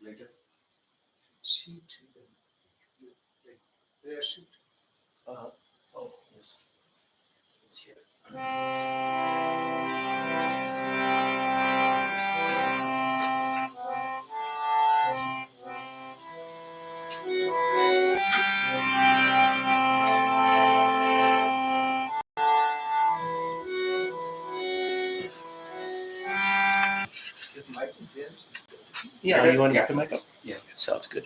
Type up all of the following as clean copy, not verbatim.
Later. Seat. Like prayer seat. Oh, yes. It's here. Yeah, you want to get the mic up? Yeah. Sounds good.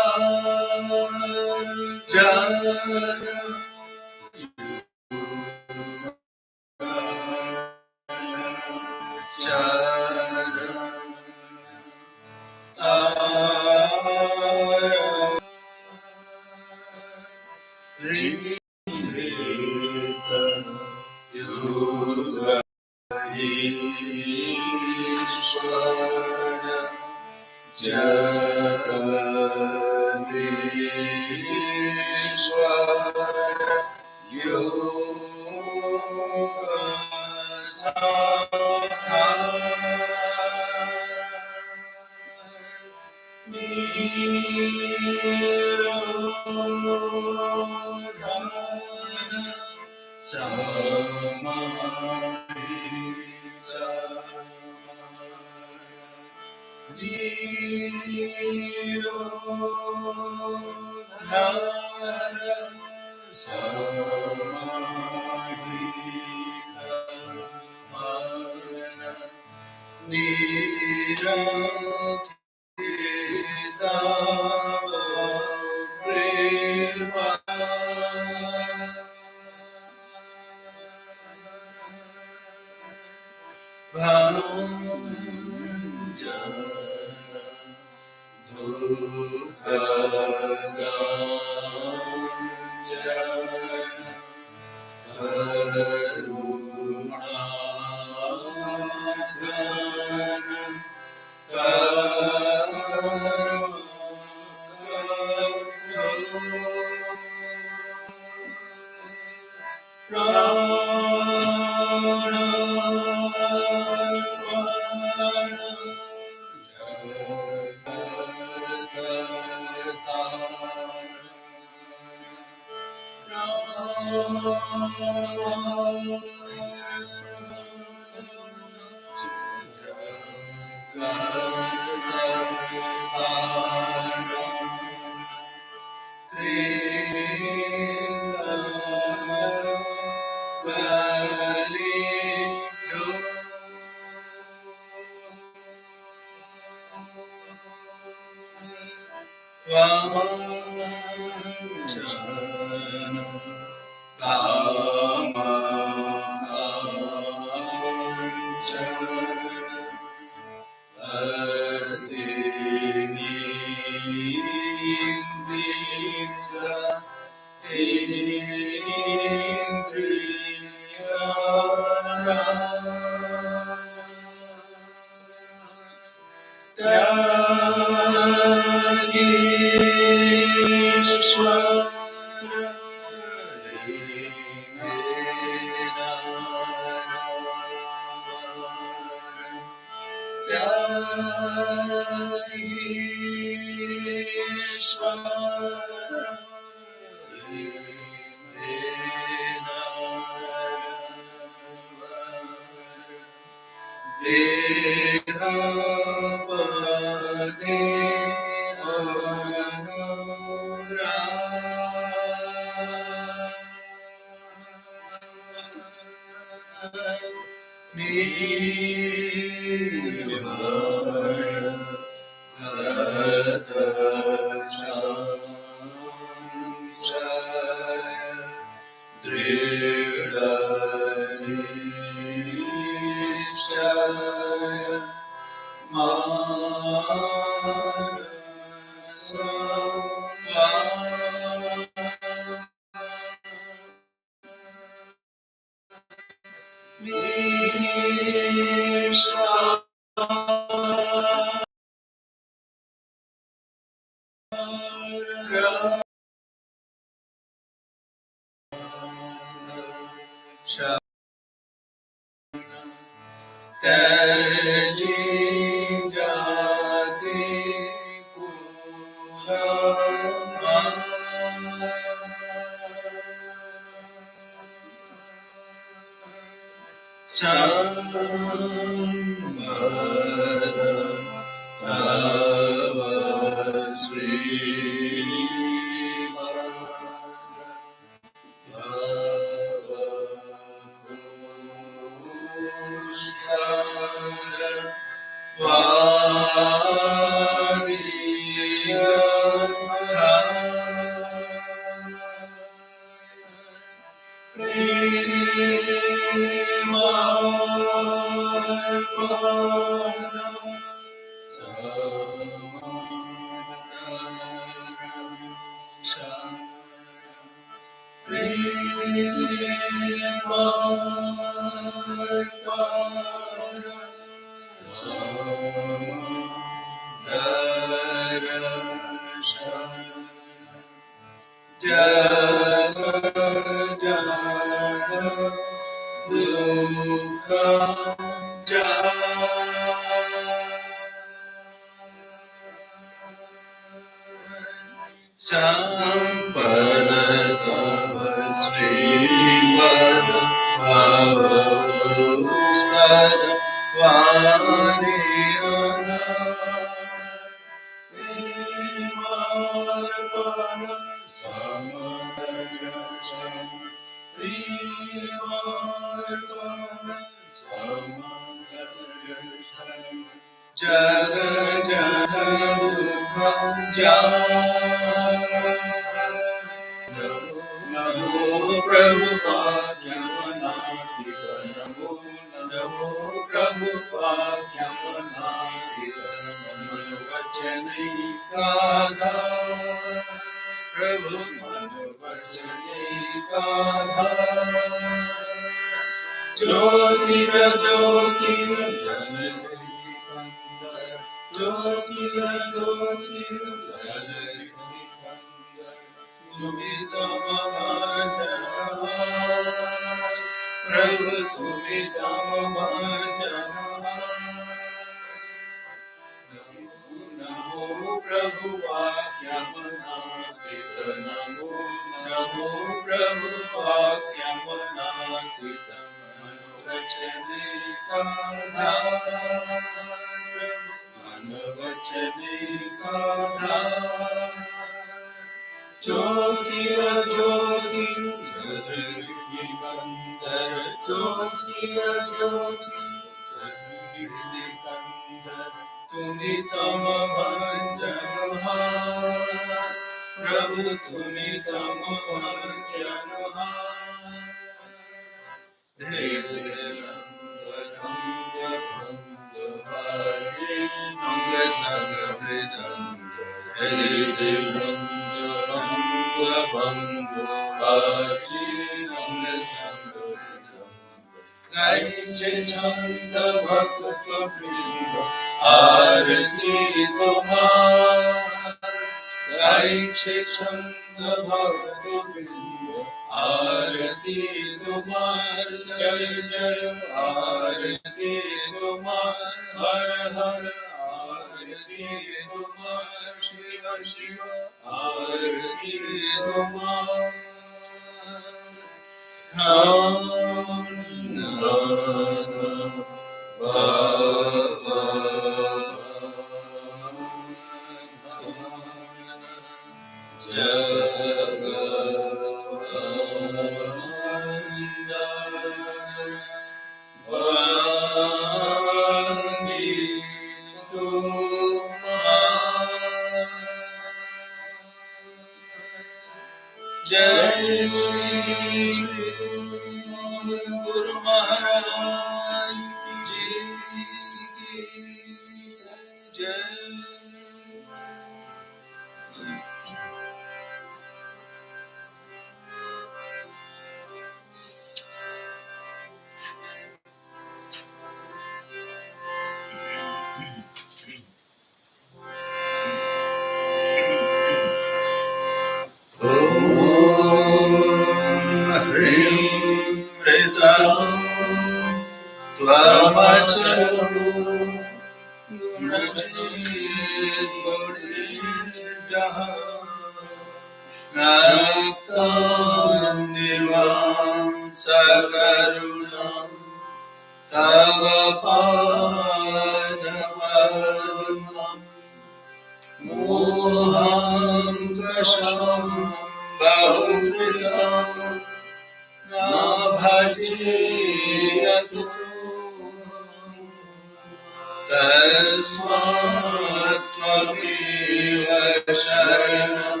Tasmat Tvameva Sharanam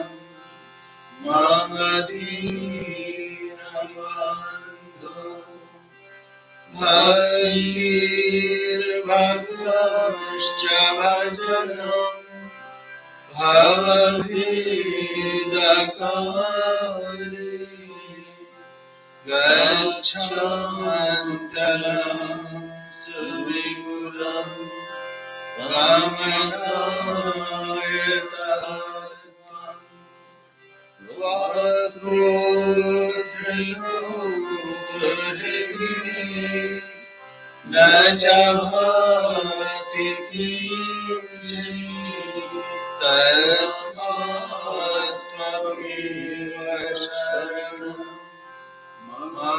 Mama Dinabandhu Bhaktir Bhagavascha Bhajanam Bhavavidakari Gachantalam Suvipuram Vamanayatvam Vatrodriyoddharigiri Najabhati Kinchit Tasmat Tvameva Sharanam Mama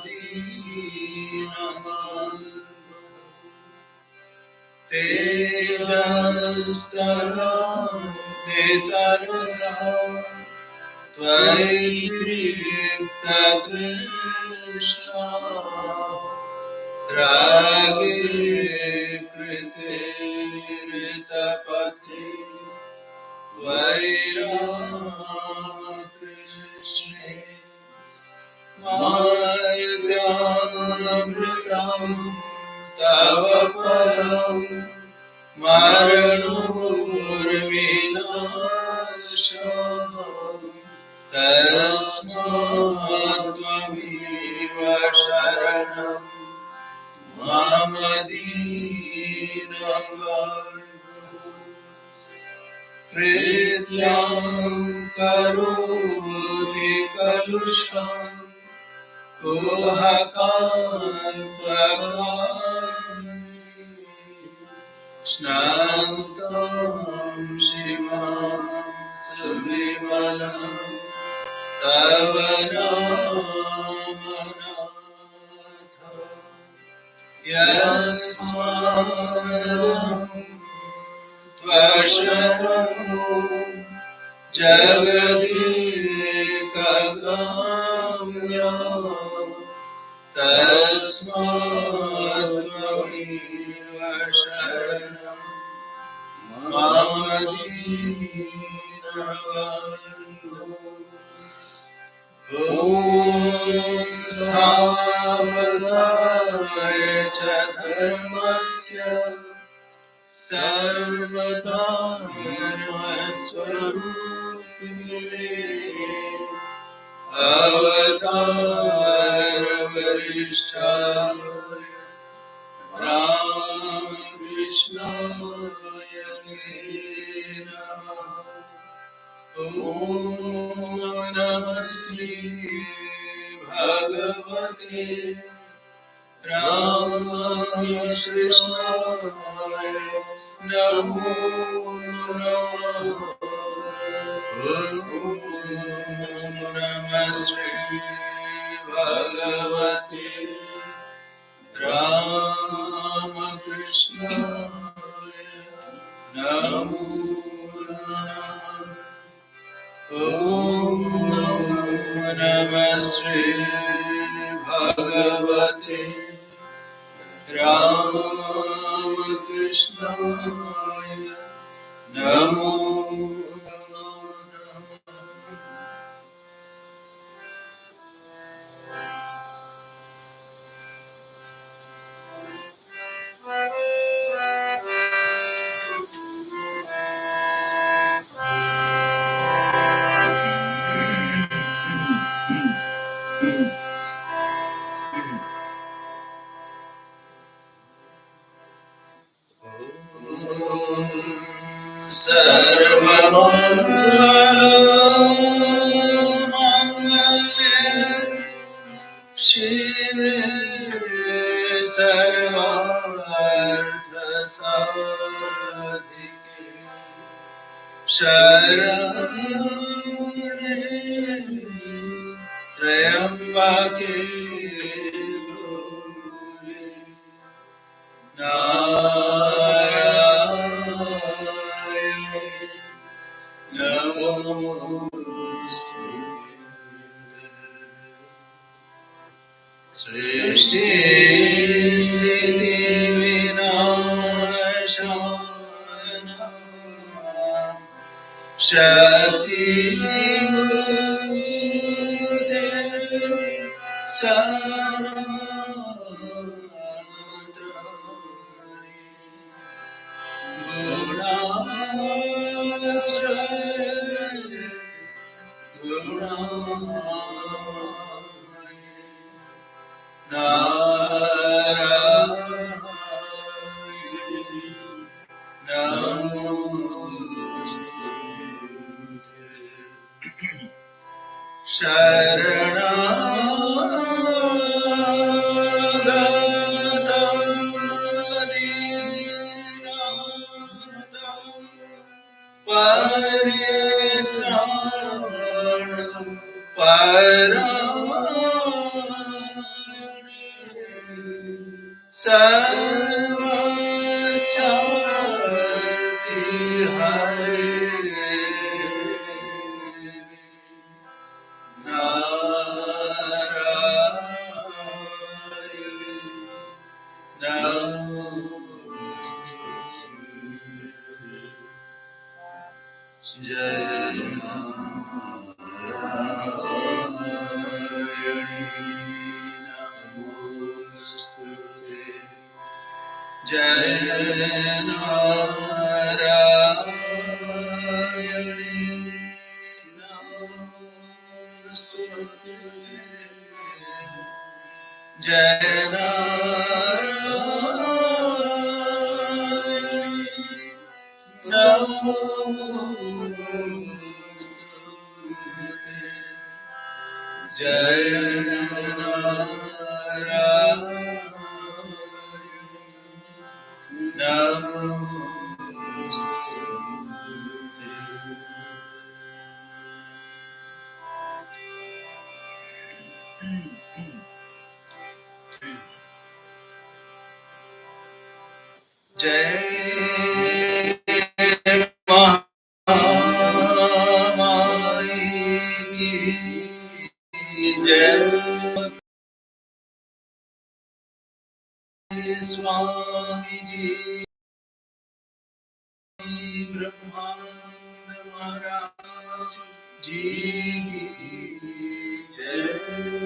Dinabandhu Tejastaram Tetarasam Tvai Kripta Krishna Rage Krite Ritapati Tvai Rama Krishna Maryamritam Tava Param Maranurvinasham Tasmat Tvameva Sharanam Mama Dinabandhu Prityam Karoti Kalusham Kuhakantakami Snantam Shimam Suvimalam Tavanamanatham Yasmadam Tvasharam Jagadikagamya Tasmat Tvameva Sharanam Mama Dinabandhu Om Sthapanaya Cha Dharmasya Sarvadharmasvarupine Avatar Varishtha Ram Krishna Yate Namah Om Namah Shri Bhagavate Ram Krishna Namo Namah Om Namah Shri Bhagavate Rama Krishna Namo Namah Om Namah Shri Bhagavate Rama Krishna Namo Sarvamangala Shive Sarvartha Sadhike Sharane Trayambake Gauri Narayani Namostute Srishti Sthiti Vinasham Shakti Murte Sanatari Gunashraya Gunamaya Narayani Namaste Sharanagata Paritranam Parayani Sarvasyathi Hare Swami Ji Brahmanand Maharaj Ji ki Jai.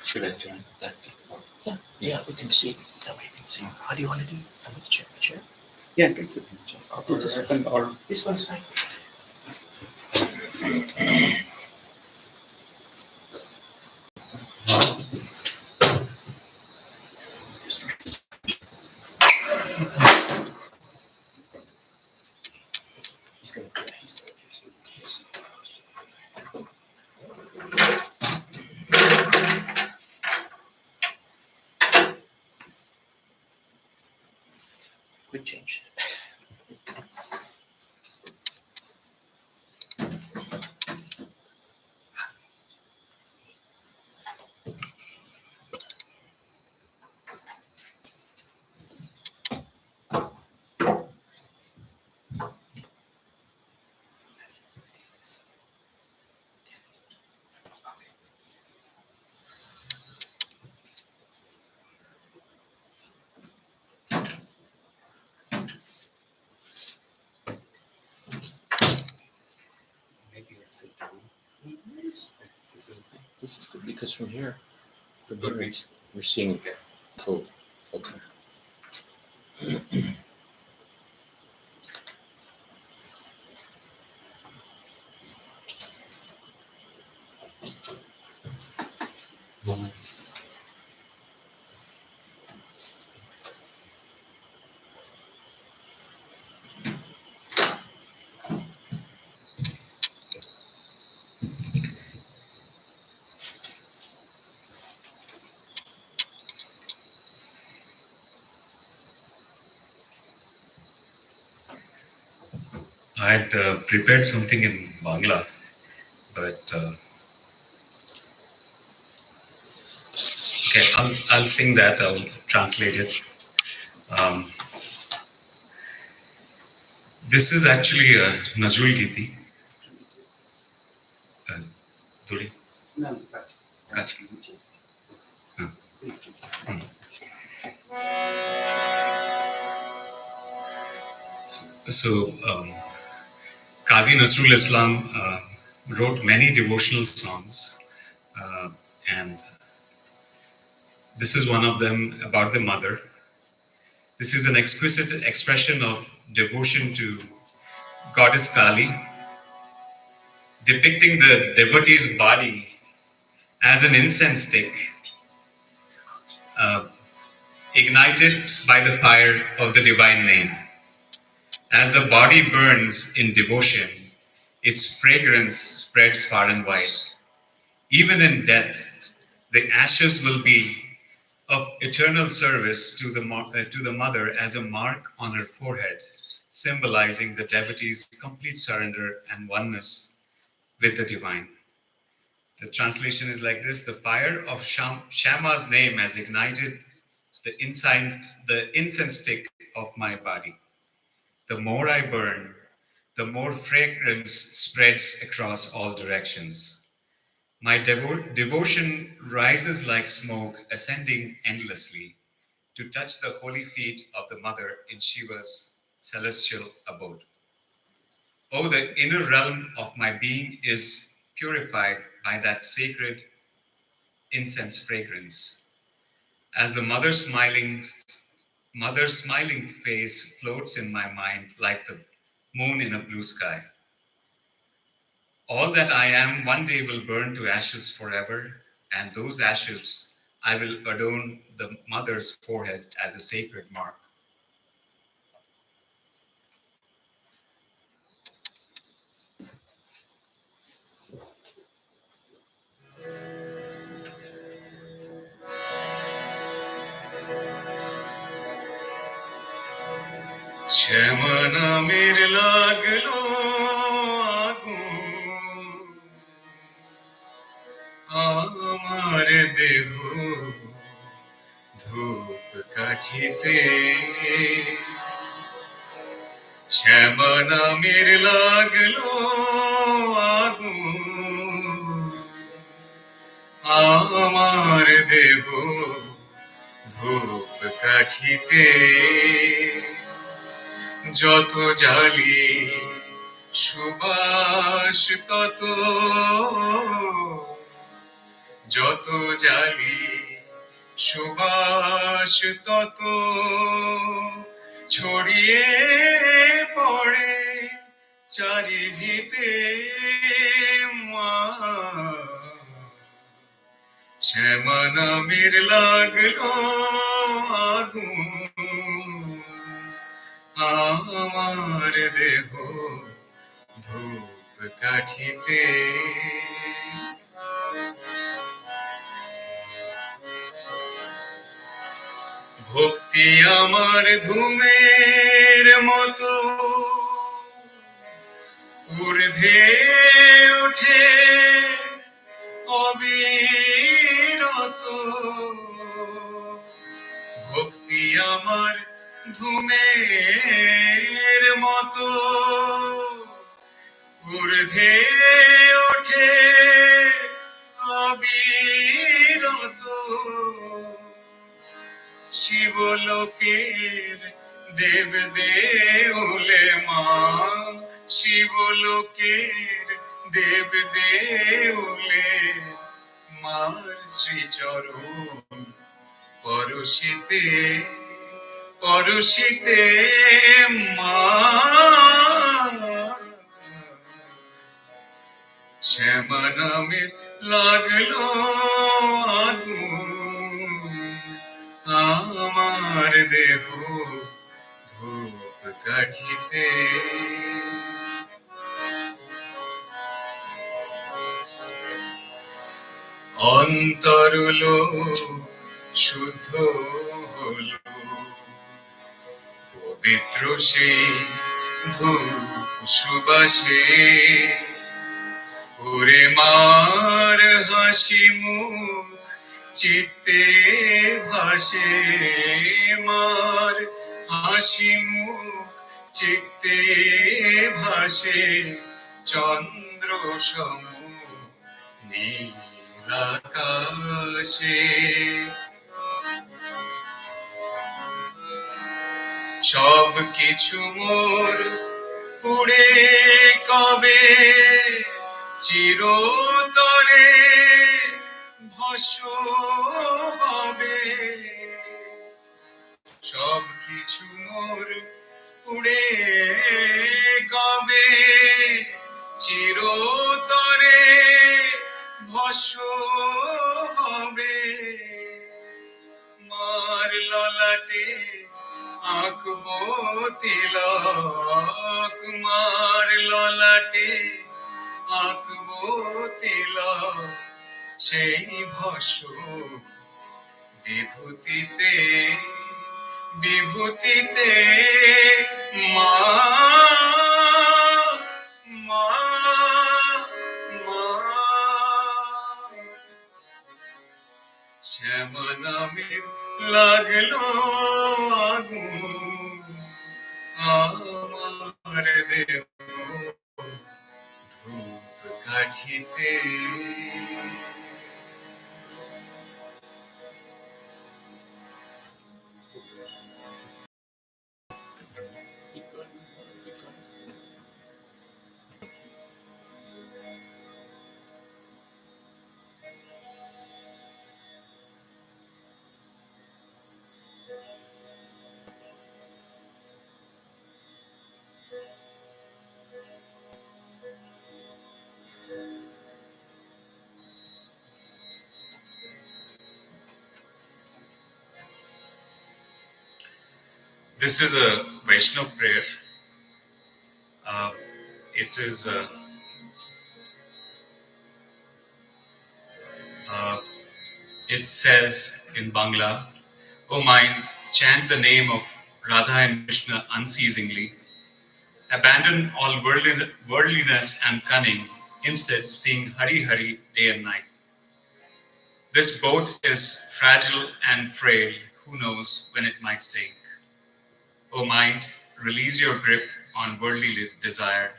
Should I turn that? Yeah, yeah, we can see. That way we can see. How do you want to do? I'm with the chair. The chair? Yeah, I can sit in the chair. I'll do this one. Or This one's fine. He's gonna. Quick change. maybe let's sit down. This is good because from here we're seeing full. Okay. I had prepared something in Bangla, but okay, I'll sing that. I'll translate it. Um, this is actually a Nazrul Giti. Duri. No, that's So, Qazi Nazrul Islam wrote many devotional songs, and this is one of them about the mother. This is an exquisite expression of devotion to Goddess Kali, depicting the devotee's body as an incense stick, uh, ignited by the fire of the divine name. As the body burns in devotion, its fragrance spreads far and wide. Even in death, the ashes will be of eternal service to the mother as a mark on her forehead, symbolizing the devotee's complete surrender and oneness with the divine. The translation is like this: the fire of Shama's name has ignited the incense stick of my body. The more I burn, the more fragrance spreads across all directions. My devotion rises like smoke, ascending endlessly to touch the holy feet of the Mother in Shiva's celestial abode. Oh, the inner realm of my being is purified by that sacred incense fragrance. As the mother's smiling face floats in my mind like the moon in a blue sky. All that I am one day will burn to ashes forever, and those ashes I will adorn the mother's forehead as a sacred mark. শ্যামা নামের লাগলো আগুন আমার দেহ ধূপ কাঠিতে শ্যামা নামের লাগলো আগুন আমার দেহ ধূপ কাঠিতে যত জালি সুবাস তত যত জালি সুবাস তত ছড়িয়ে পড়ে চারিভিতে মা শ্যামা নামের লাগলো আগুন আমার দেহ ধূপ কাঠিতে ভক্তি আমার ধূমের মতো ঊর্ধ্বে ওঠে অবিরত ভক্তি আমার ধূমের মতো ঊর্ধ্বে ওঠে অবিরত শিবলোকের দেব দেউলে মা শিবলোকের দেব দেউলে মার শ্রীচরণ পরশিতে পরশিতে মা শ্যামা নামের লাগলো আগুন আমার দেহ ধূপ কাঠিতে অন্তরলো শুদ্ধ হলো পবিত্র সেই ধূপ সুবাসে ওরে মার হাসি মুখ চিত্তে ভাসে, মার হাসি মুখ চিত্তে ভাসে, চন্দ্র সম নীল আকাশে। সব কিছু মোর পুড়ে কবে চিরতরে ভস্ম হবে, সব কিছু মোর পুড়ে কবে চিরতরে ভস্ম হবে। মার ললাটে আঁকবো তিলক, মার ললাটে আঁকবো তিলক, সেই ভস্ম বিভূতিতে বিভূতিতে মা মা মা। শ্যামা নামে লাগলো আগুন আমার দেহ ধূপ কাঠিতে। Keep going. Keep going. This is a Vaishnava prayer. It is it says in Bangla, "O mind, chant the name of Radha and Krishna unceasingly. Abandon all worldliness and cunning, instead seeing Hari Hari day and night. This boat is fragile and frail, who knows when it might sink. O mind, release your grip on worldly desire.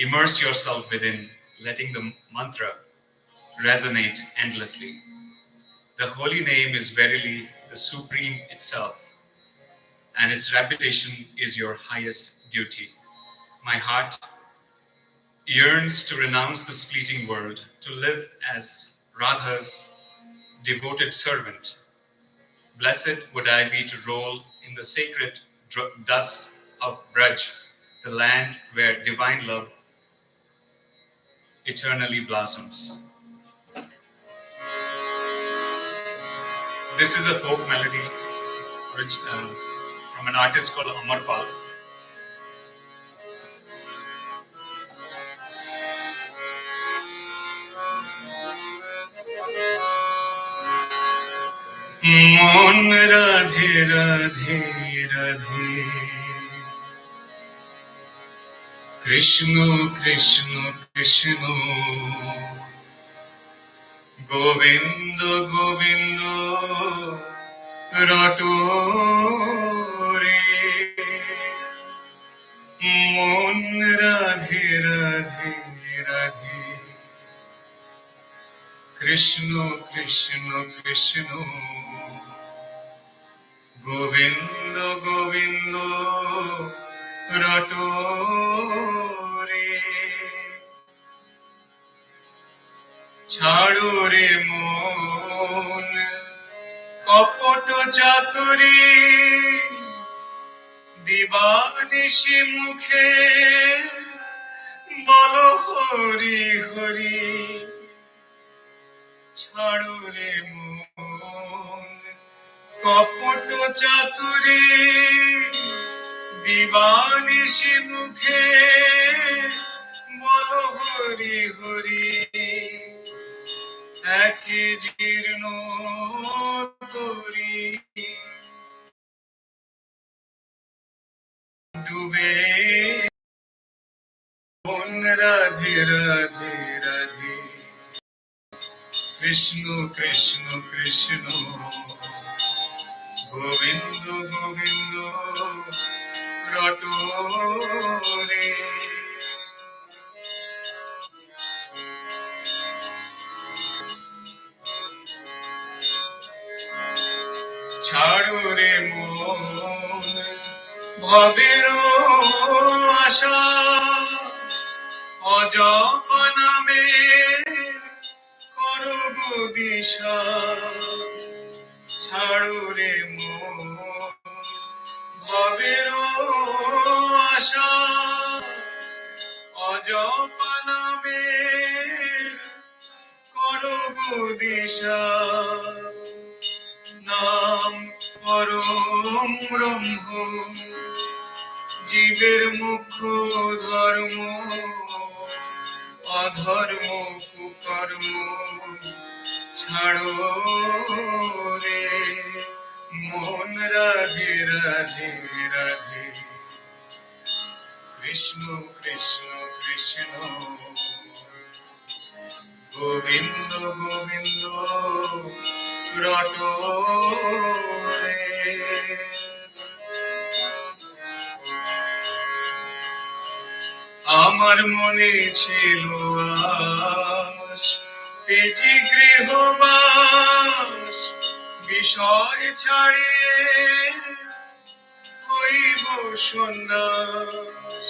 Immerse yourself within, letting the mantra resonate endlessly. The holy name is verily the supreme itself, and its reputation is your highest duty. My heart yearns to renounce this fleeting world, to live as Radha's devoted servant. Blessed would I be to roll in the sacred dust of Braj, the land where divine love eternally blossoms." This is a folk melody from an artist called Amar Pal. মন রাধে রাধে রাধে, কৃষ্ণ কৃষ্ণ কৃষ্ণ, গোবিন্দ গোবিন্দ রটো রে। মন রাধে রাধে রাধে, কৃষ্ণ কৃষ্ণ কৃষ্ণ, গোবিন্দ গোবিন্দ রটো রে। ছাড়ো রে মন কপট চাতুরী, দিবানিশি মুখে বলো হরি হরি। ছাড়ো রে মন কপট চাতুরী, দিবানিশি মুখে বলো হরি হরি। একে জীর্ণ তরি ডুবে, মন Radhe Radhe Radhe. Krishna Krishna Krishna Govinda Govinda Ratore ছাড়ো রে মন ভবের আশা অজপ নামে করো গো দিশা ছাড়ো রে মন ভবের আশা অজপ নামে করো গো দিশা নাম পরম ব্রহ্ম জীবের মুখ্য ধর্ম অধর্ম কুকর্ম ছাড়ো রে মন রাধে রাধে রাধে কৃষ্ণ কৃষ্ণ কৃষ্ণ গোবিন্দ গোবিন্দ রটরে আমার মনে ছিল আশ তেজি গৃহবাস বিষয় ছাড়িয়ে হইব সন্ন্যাস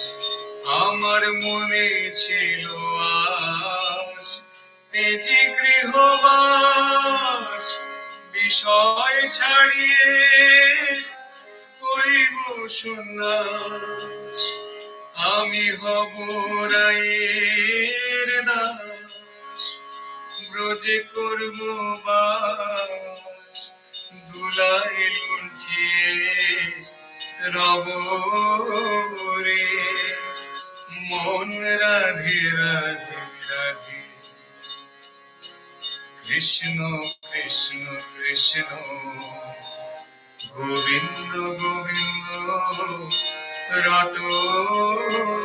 আমার মনে ছিল আশ তেজি গৃহবাস বিষয় ছাড়িয়ে হইব সন্ন্যাস আমি হব রায়ের দাস ব্রজে করব বাস দুলাই লুঠিয়ে রব রে মন Radhe Radhe Radhe Krishna Krishna Krishna Govinda Govinda রটরে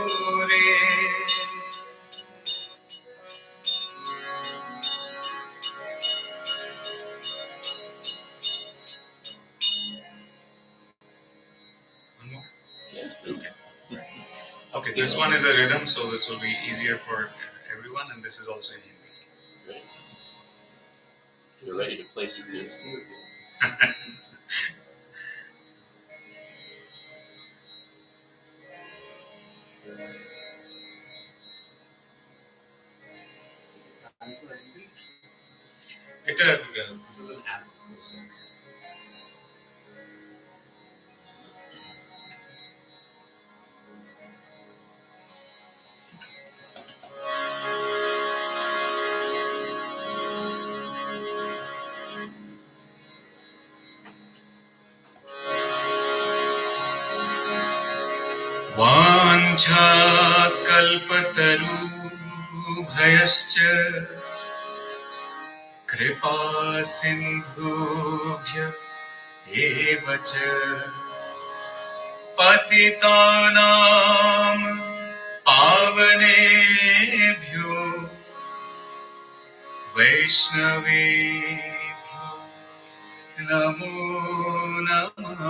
Yes, please. Okay, this one is a rhythm, so this will be easier for everyone, and this is also in Hindi. Great. You're ready to place these things. This is an app. वाञ्छा कल्पतरुभयश्च कृपा सिन्धुभ्य एव च पतितानां पावनेभ्यो वैष्णवेभ्यो नमो नमः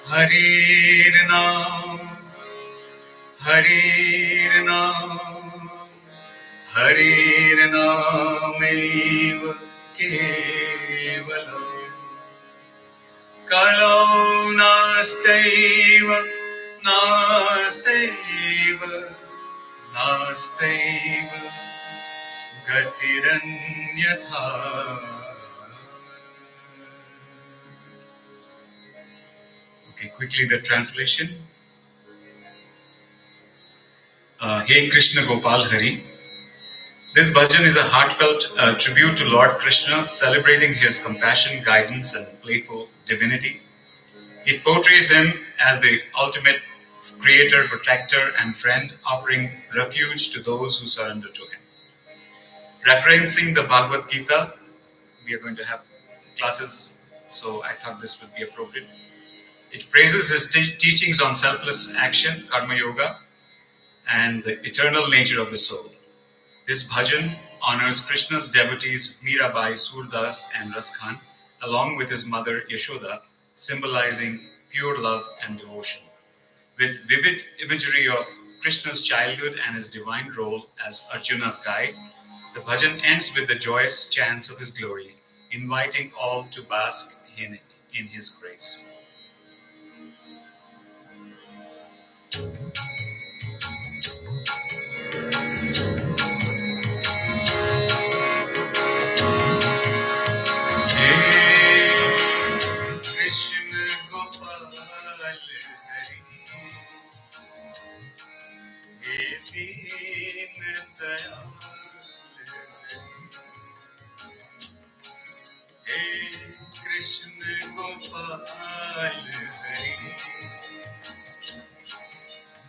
हरिर् नाम हरिर् नामैव केवलम् कलौ नास्त्यैव गतिरन्यथा Okay, quickly the translation. Hey Krishna Gopal Hari. This bhajan is a heartfelt tribute to Lord Krishna, celebrating his compassion, guidance, and playful divinity. It portrays him as the ultimate creator, protector, and friend, offering refuge to those who surrender to him. Referencing the Bhagavad Gita, we are going to have classes, so I thought this would be appropriate. It praises his teachings on selfless action, karma yoga, and the eternal nature of the soul. This bhajan honors Krishna's devotees Mirabai, Surdas, and Raskhan, along with his mother Yashoda, symbolizing pure love and devotion. With vivid imagery of Krishna's childhood and his divine role as Arjuna's guide, the bhajan ends with the joyous chants of his glory, inviting all to bask in his grace. Krishna Gopal Hari, He Deen Dayal Hari, He Krishna Gopal Hari,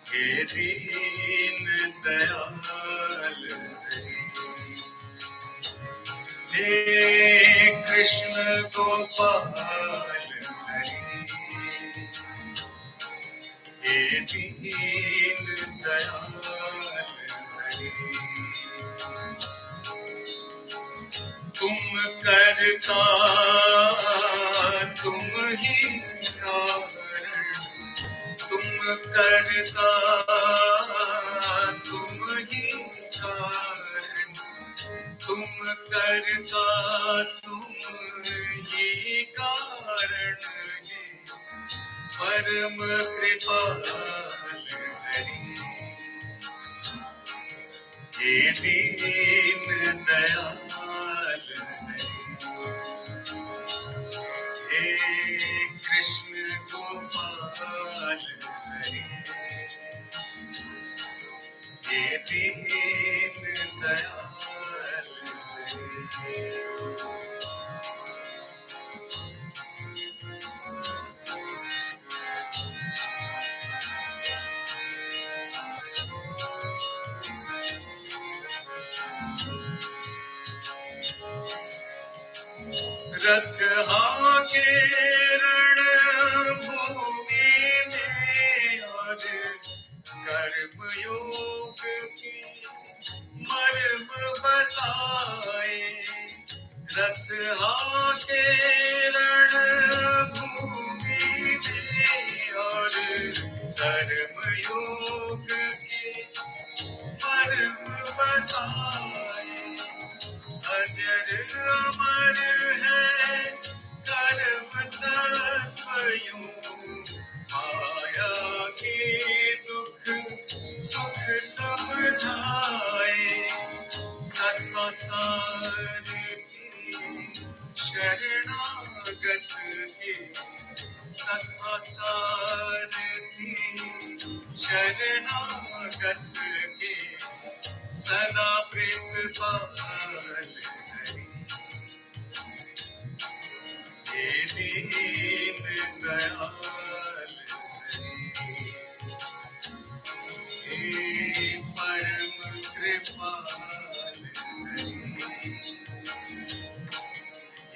He Deen Dayal Hari, He Krishna Gopal Hari, He Deen Dayal Hari, तुम करता तुम ही कारण, तुम करता तुम ही कारण, तुम करता तुम ही कारण है, परम कृपाल हरि, हे दीन दयाल हरि, हे कृष्ण गोपाल हरि, हे दीन दयाल हरि। रथ आगे रण भूमि में और कर्मयोग की मर्म बताए, रथ आगे रण भूमि में और कर्मयोग की मर्म बताए, अजर अमर है कर्म तत्व यूं, माया के दुख सुख समझाए, सत्व सार की शरणागत के, सत्व सार की शरणागत के, सदा प्रीतपाल हरि, हे दीन दयाल हरि, हे परम कृपाल हरि,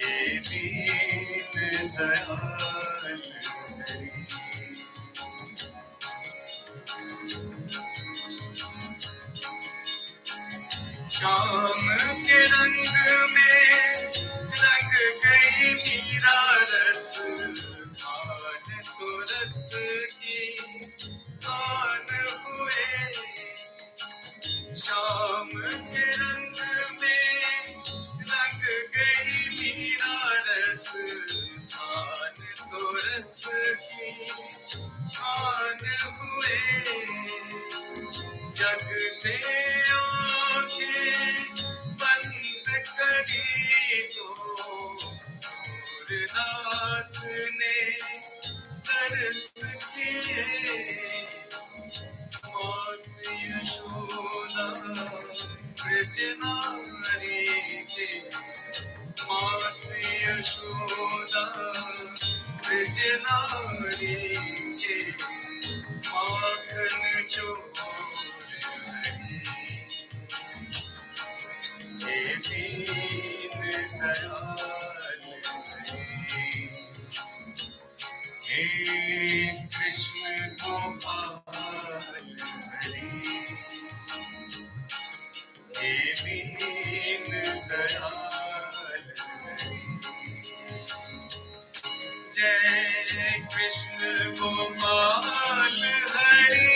हे दीन दयाल हरि। शाम के रंग में रंग गई मीरा रस, मान तो रस की कान हुए, शाम के रंग में रंग गई मीरा रस, मान तो रस की कान हुए, जग से आंखें बंद करी तो सूरदास ने तरस किए, मौत यशोदा ब्रज नारी के, मौत यशोदा ब्रज नारी के, माखन चोर हरि, हे दीन दयाल हरि, हे कृष्ण गोपाल हरि, दयाल जय कृष्ण गोपाल हरि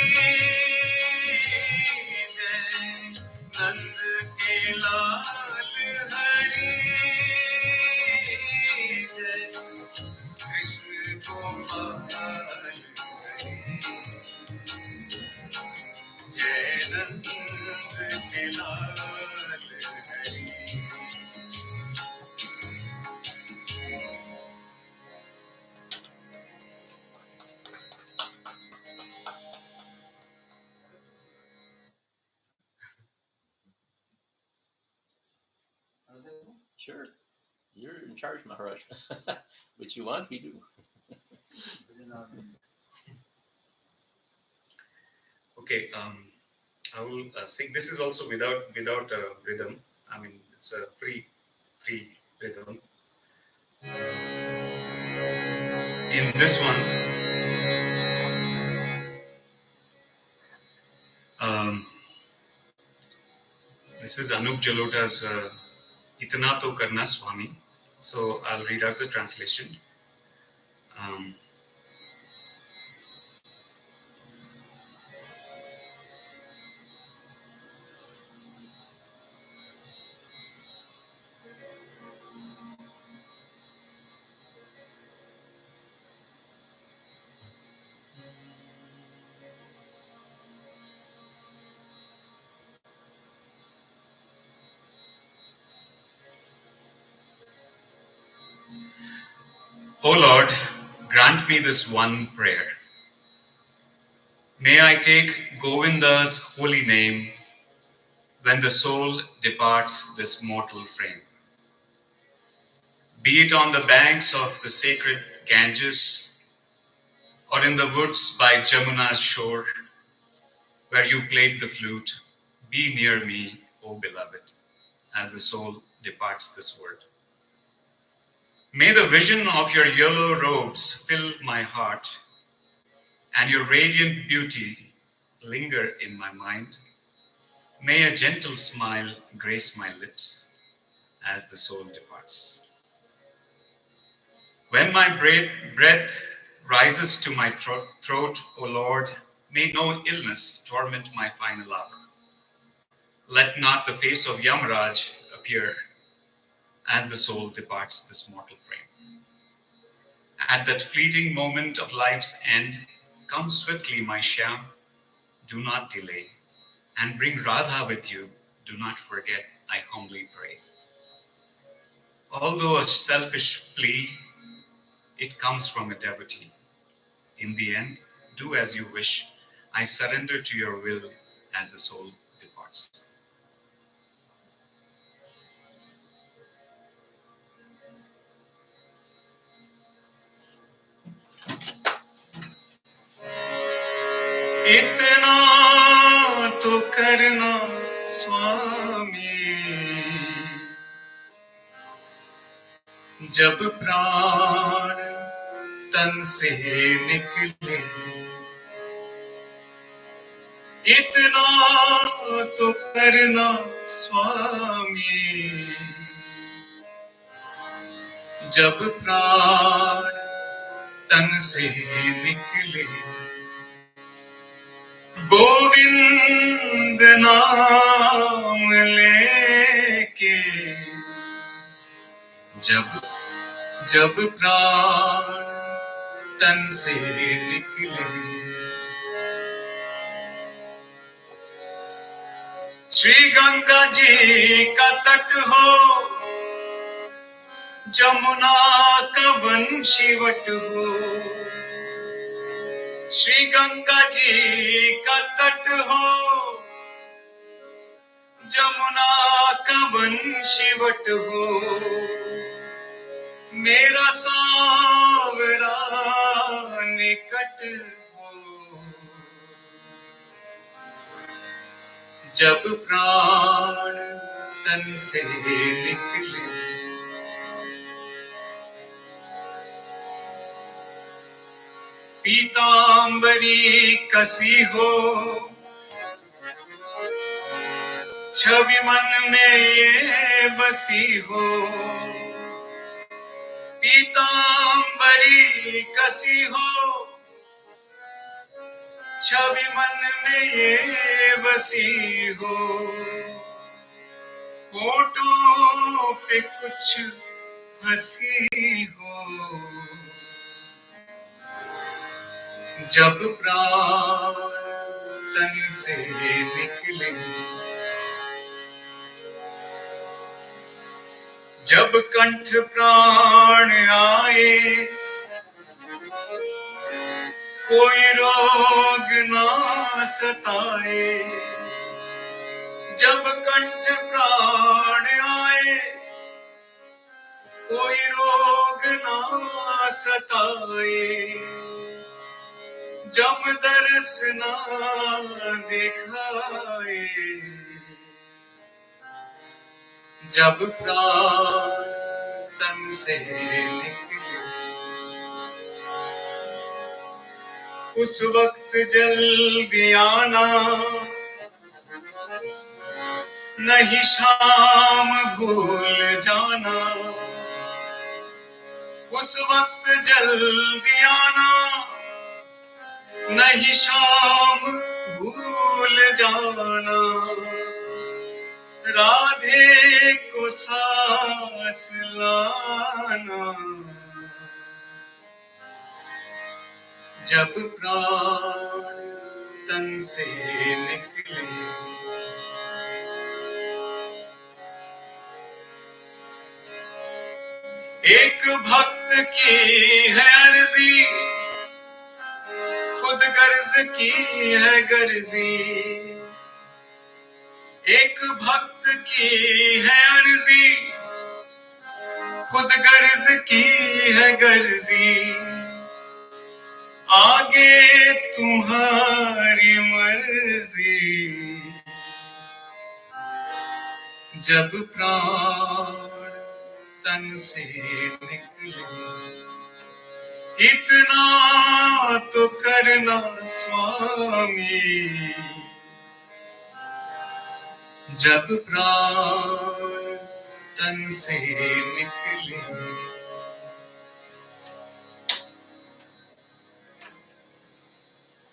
जय नंद के लाल हरि जय कृष्ण गोपाल हरि जय नंद के लाल Hari Sure. You're in charge, Maharaj. What you want, we do. Okay, I will sing. This is also without rhythm. I mean, it's a free rhythm. In this one, this is Anup Jalota's "Itna To Karna Swami." So I'll read out the translation. Um, O Lord, grant me this one prayer. May I take Govinda's holy name when the soul departs this mortal frame. Be it on the banks of the sacred Ganges or in the woods by Jamuna's shore, where you played the flute, be near me, O beloved, as the soul departs this world. May the vision of your yellow robes fill my heart, and your radiant beauty linger in my mind. May a gentle smile grace my lips as the soul departs. When my breath rises to my throat, O Lord, may no illness torment my final hour. Let not the face of Yamraj appear as the soul departs this mortal frame. At that fleeting moment of life's end, come swiftly, my Shyam, do not delay, and bring Radha with you. Do not forget, I humbly pray. Although a selfish plea, it comes from a devotee. In the end, do as you wish. I surrender to your will as the soul departs. इतना तो करना स्वामी जब प्राण तन से निकले इतना तो करना स्वामी जब प्राण तन से निकले गोविंद नाम लेके जब प्राण तन से निकले श्री गंगा जी का तट हो जमुना का वंशीवट हो श्री गंगा जी का तट हो जमुना का वंशीवट हो मेरा सावरा निकट हो जब प्राण तन से निकले पीतांबरी कसी हो छवि मन में ये बसी हो, पीतांबरी कसी हो, छवि मन में ये बसी हो, होठों पे कुछ हंसी हो, जब प्राण तन से निकले, जब कंठ प्राण आए, कोई रोग ना सताए, जब कंठ प्राण आए, कोई रोग ना सताए, जब दर्श ना दिखाए, जब प्राण तन से निकले, उस वक्त जल्दी आना, नहीं शाम भूल जाना, उस वक्त जल्दी आना, नहीं शाम भूल जाना, राधे को साथ लाना, जब प्राण तन से निकले। एक भक्त की है अर्जी, खुद गर्ज की है गर्जी, एक भक्त की है अर्जी, खुद गर्ज की है गर्जी, आगे तुम्हारी मर्जी, जब प्राण तन से निकले, इतना तो करना स्वामी, जब प्राण तन से निकले।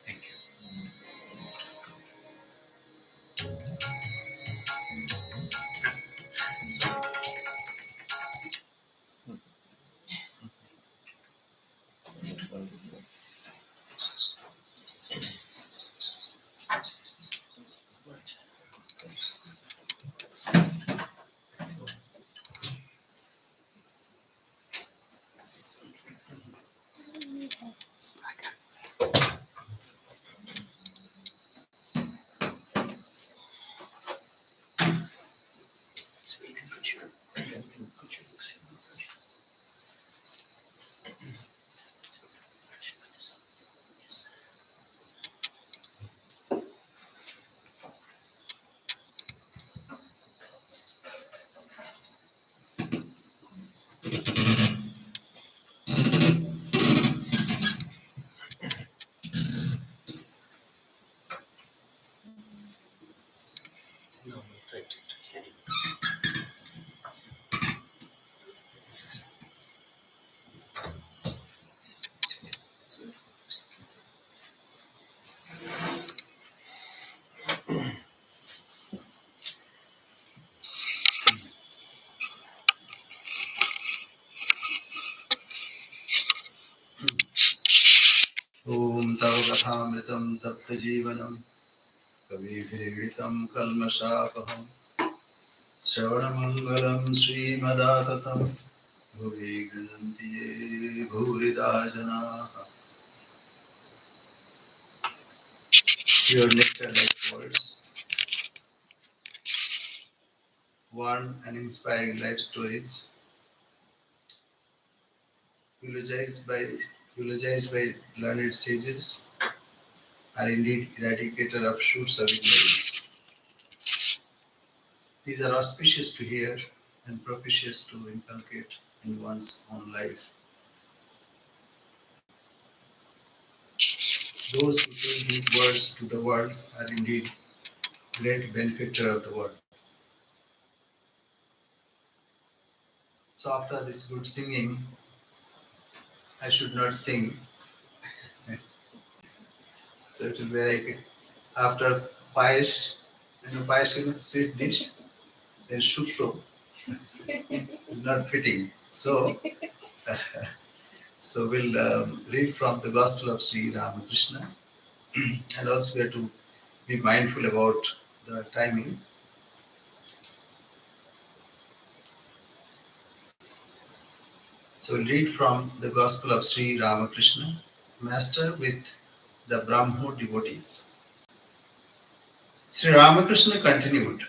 Thank you. So you can put your books in. Yes. No, right. ॐ तव कथामृतं तप्तजीवनं कविभिरीडितं कल्मषापहं श्रवणमङ्गलं श्रीमदाततं भुवि गृह्णन्ति ये भूरिदा जनाः। Your nectar-like words, warm and inspiring life stories, eulogized by learned sages, are indeed eradicator of shoots of ignorance. These are auspicious to hear and propitious to inculcate in one's own life. Those who tell these words to the world are indeed great benefactor of the world. So after this good singing, I should not sing. So it will be like after payash, payash is sweet dish, then shukto is not fitting. So, so we'll read from the Gospel of Sri Ramakrishna, and also we have to be mindful about the timing. So we'll read from the Gospel of Sri Ramakrishna, Master with the Brahmo devotees. Sri Ramakrishna continued,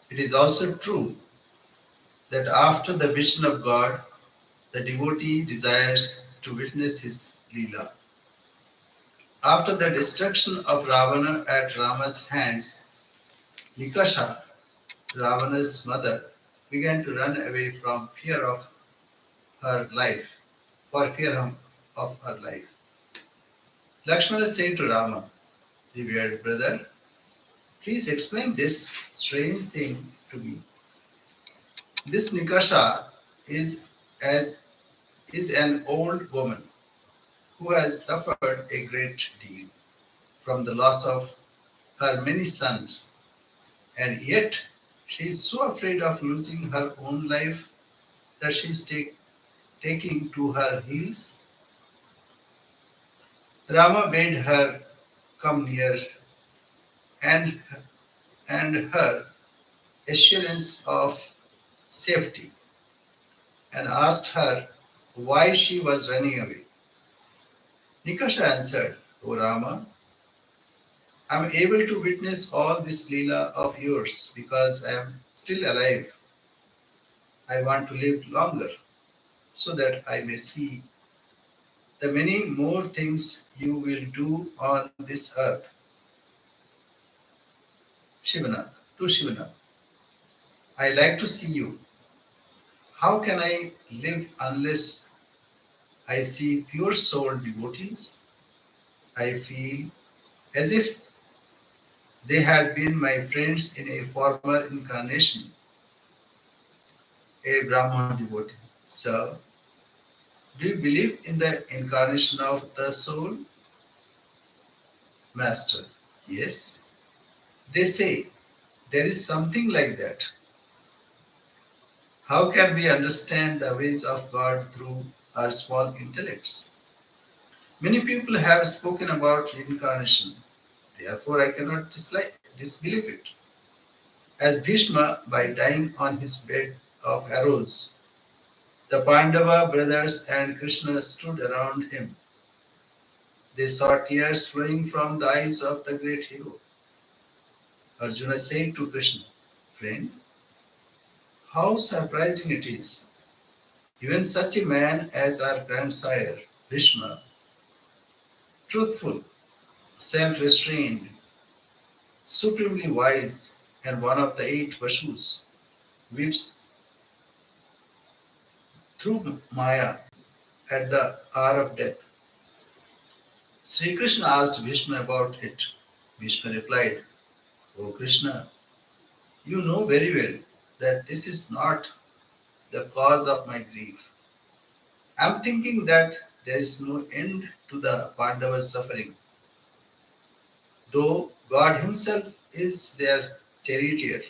"It is also true that after the vision of God, the devotee desires to witness his Leela. After the destruction of Ravana at Rama's hands, Nikasha, Ravana's mother, began to run away from fear of her life, for fear of her life. Lakshmana said to Rama, 'Revered brother, please explain this strange thing to me. This Nikasha is as is an old woman who has suffered a great deal from the loss of her many sons, and yet she is so afraid of losing her own life that she is taking to her heels.' Rama bade her come near, and her assurance of safety, and asked her why she was running away. Nikasha answered, 'O Rama, I am able to witness all this Leela of yours because I am still alive. I want to live longer so that I may see the many more things you will do on this earth.' Shivanath, to Shivanath, I like to see you. How can I live unless I see pure soul devotees? I feel as if they had been my friends in a former incarnation, a Brahman devotee. So, do you believe in the incarnation of the soul? Master, yes. They say there is something like that. How can we understand the ways of God through our small intellects? Many people have spoken about reincarnation. Therefore, I cannot disbelieve it. As Bhishma, by dying on his bed of arrows, the Pandava brothers and Krishna stood around him. They saw tears flowing from the eyes of the great hero. Arjuna said to Krishna, 'Friend, how surprising it is. Even such a man as our grandsire, Bhishma, truthful, self-restrained, supremely wise, and one of the 8 Vashus, weeps through Maya at the hour of death.' Sri Krishna asked Bhishma about it. Bhishma replied, 'O Krishna, you know very well that this is not the cause of my grief. I am thinking that there is no end to the Pandavas' suffering, though God Himself is their charioteer.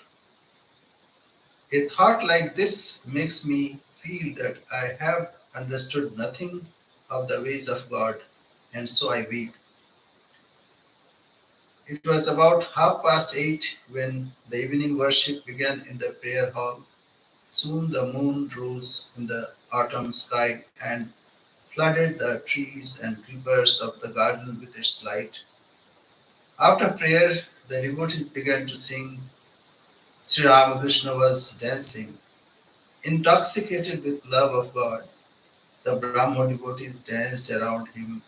A thought like this makes me feel that I have understood nothing of the ways of God, and so I weep.' It was about 8:30 when the evening worship began in the prayer hall. Soon the moon rose in the autumn sky and flooded the trees and creepers of the garden with its light. After prayer, the devotees began to sing. Sri Ramakrishna was dancing. Intoxicated with love of God, the Brahmo devotees danced around him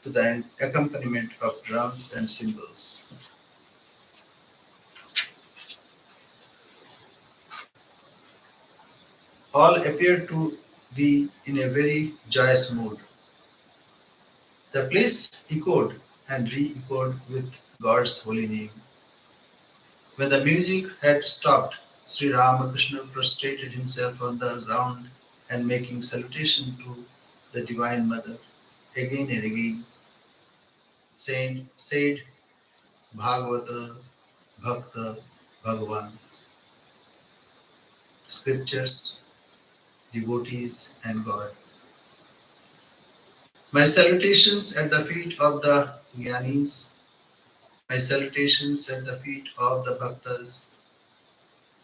to the accompaniment of drums and cymbals. All appeared to be in a very joyous mood. The place echoed and re-echoed with God's holy name. When the music had stopped, Sri Ramakrishna prostrated himself on the ground and making salutation to the Divine Mother again and again, said Bhagavata, Bhakta, Bhagavan, scriptures, devotees, and God. My salutations at the feet of the Jnanis, my salutations at the feet of the Bhaktas.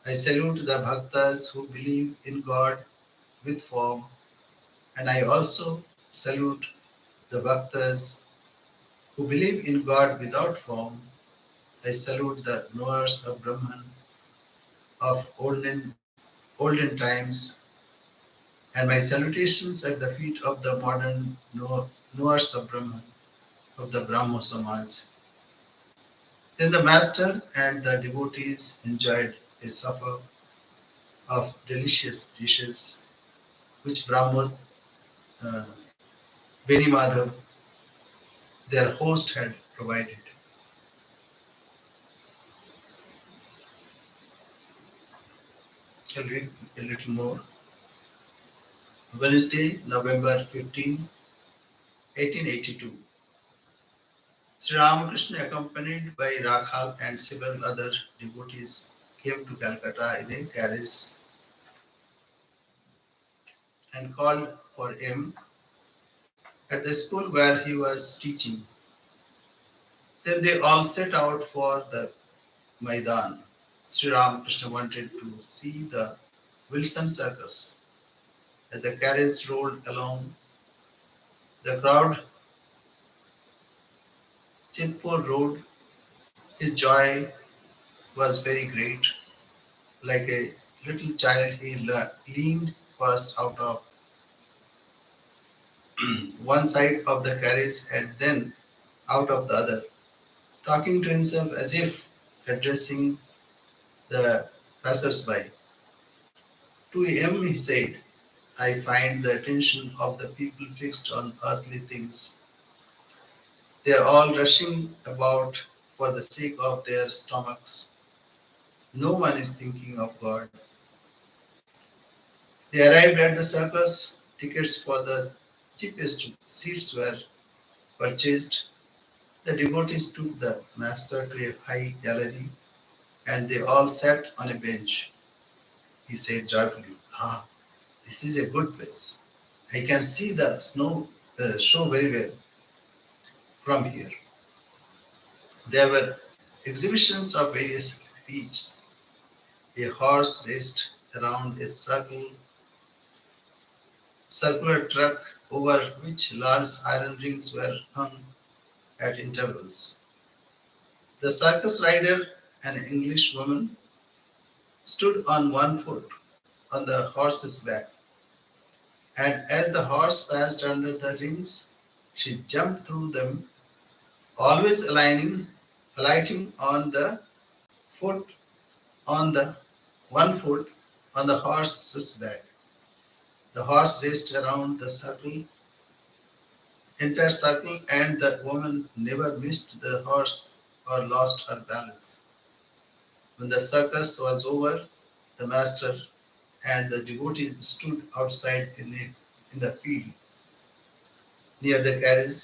I salute the Bhaktas who believe in God with form, and I also salute the Bhaktas who believe in God without form. I salute the knowers of Brahman of olden times, and my salutations at the feet of the modern knowers of Brahman of the Brahmo Samaj. Then the master and the devotees enjoyed a supper of delicious dishes which Brahmo uh, Benimadhav, their host, had provided. I'll read a little more. Wednesday, November 15, 1882. Sri Ramakrishna, accompanied by Rakhal and several other devotees, came to Calcutta in a carriage and called for him at the school where he was teaching. Then they all set out for the Maidan. Sri Ramakrishna wanted to see the Wilson Circus. As the carriage rolled along, the crowd Chitpur Road, his joy was very great. Like a little child, he leaned first out of one side of the carriage and then out of the other, talking to himself as if addressing the passers-by. To him he said, I find the attention of the people fixed on earthly things. They are all rushing about for the sake of their stomachs. No one is thinking of God. They arrived at the circus. Tickets for the cheapest seats were purchased. The devotees took the master to a high gallery and they all sat on a bench. He said joyfully, Ah, this is a good place. I can see the show very well from here. There were exhibitions of various feats. A horse raced around a circular truck over which large iron rings were hung at intervals. The circus rider, an English woman, stood on one foot on the horse's back, and as the horse passed under the rings, she jumped through them, always alighting on the foot on the one foot on the horse's back. The horse raced around the entire circle, and the woman never missed the horse or lost her balance. When the circus was over, the master and the devotees stood outside in the field near the carriage.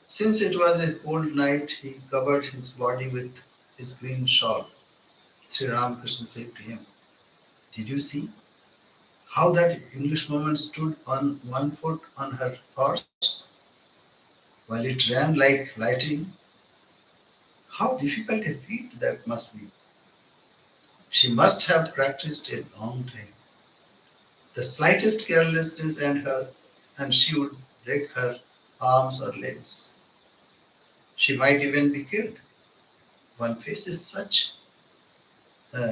Since it was a cold night, he covered his body with his green shawl. Sri Ramakrishna said to him, Did you see how that English woman stood on one foot on her horse while it ran like lightning? How difficult a feat that must be. She must have practiced a long time. The slightest carelessness and she would break her arms or legs. She might even be killed. One faces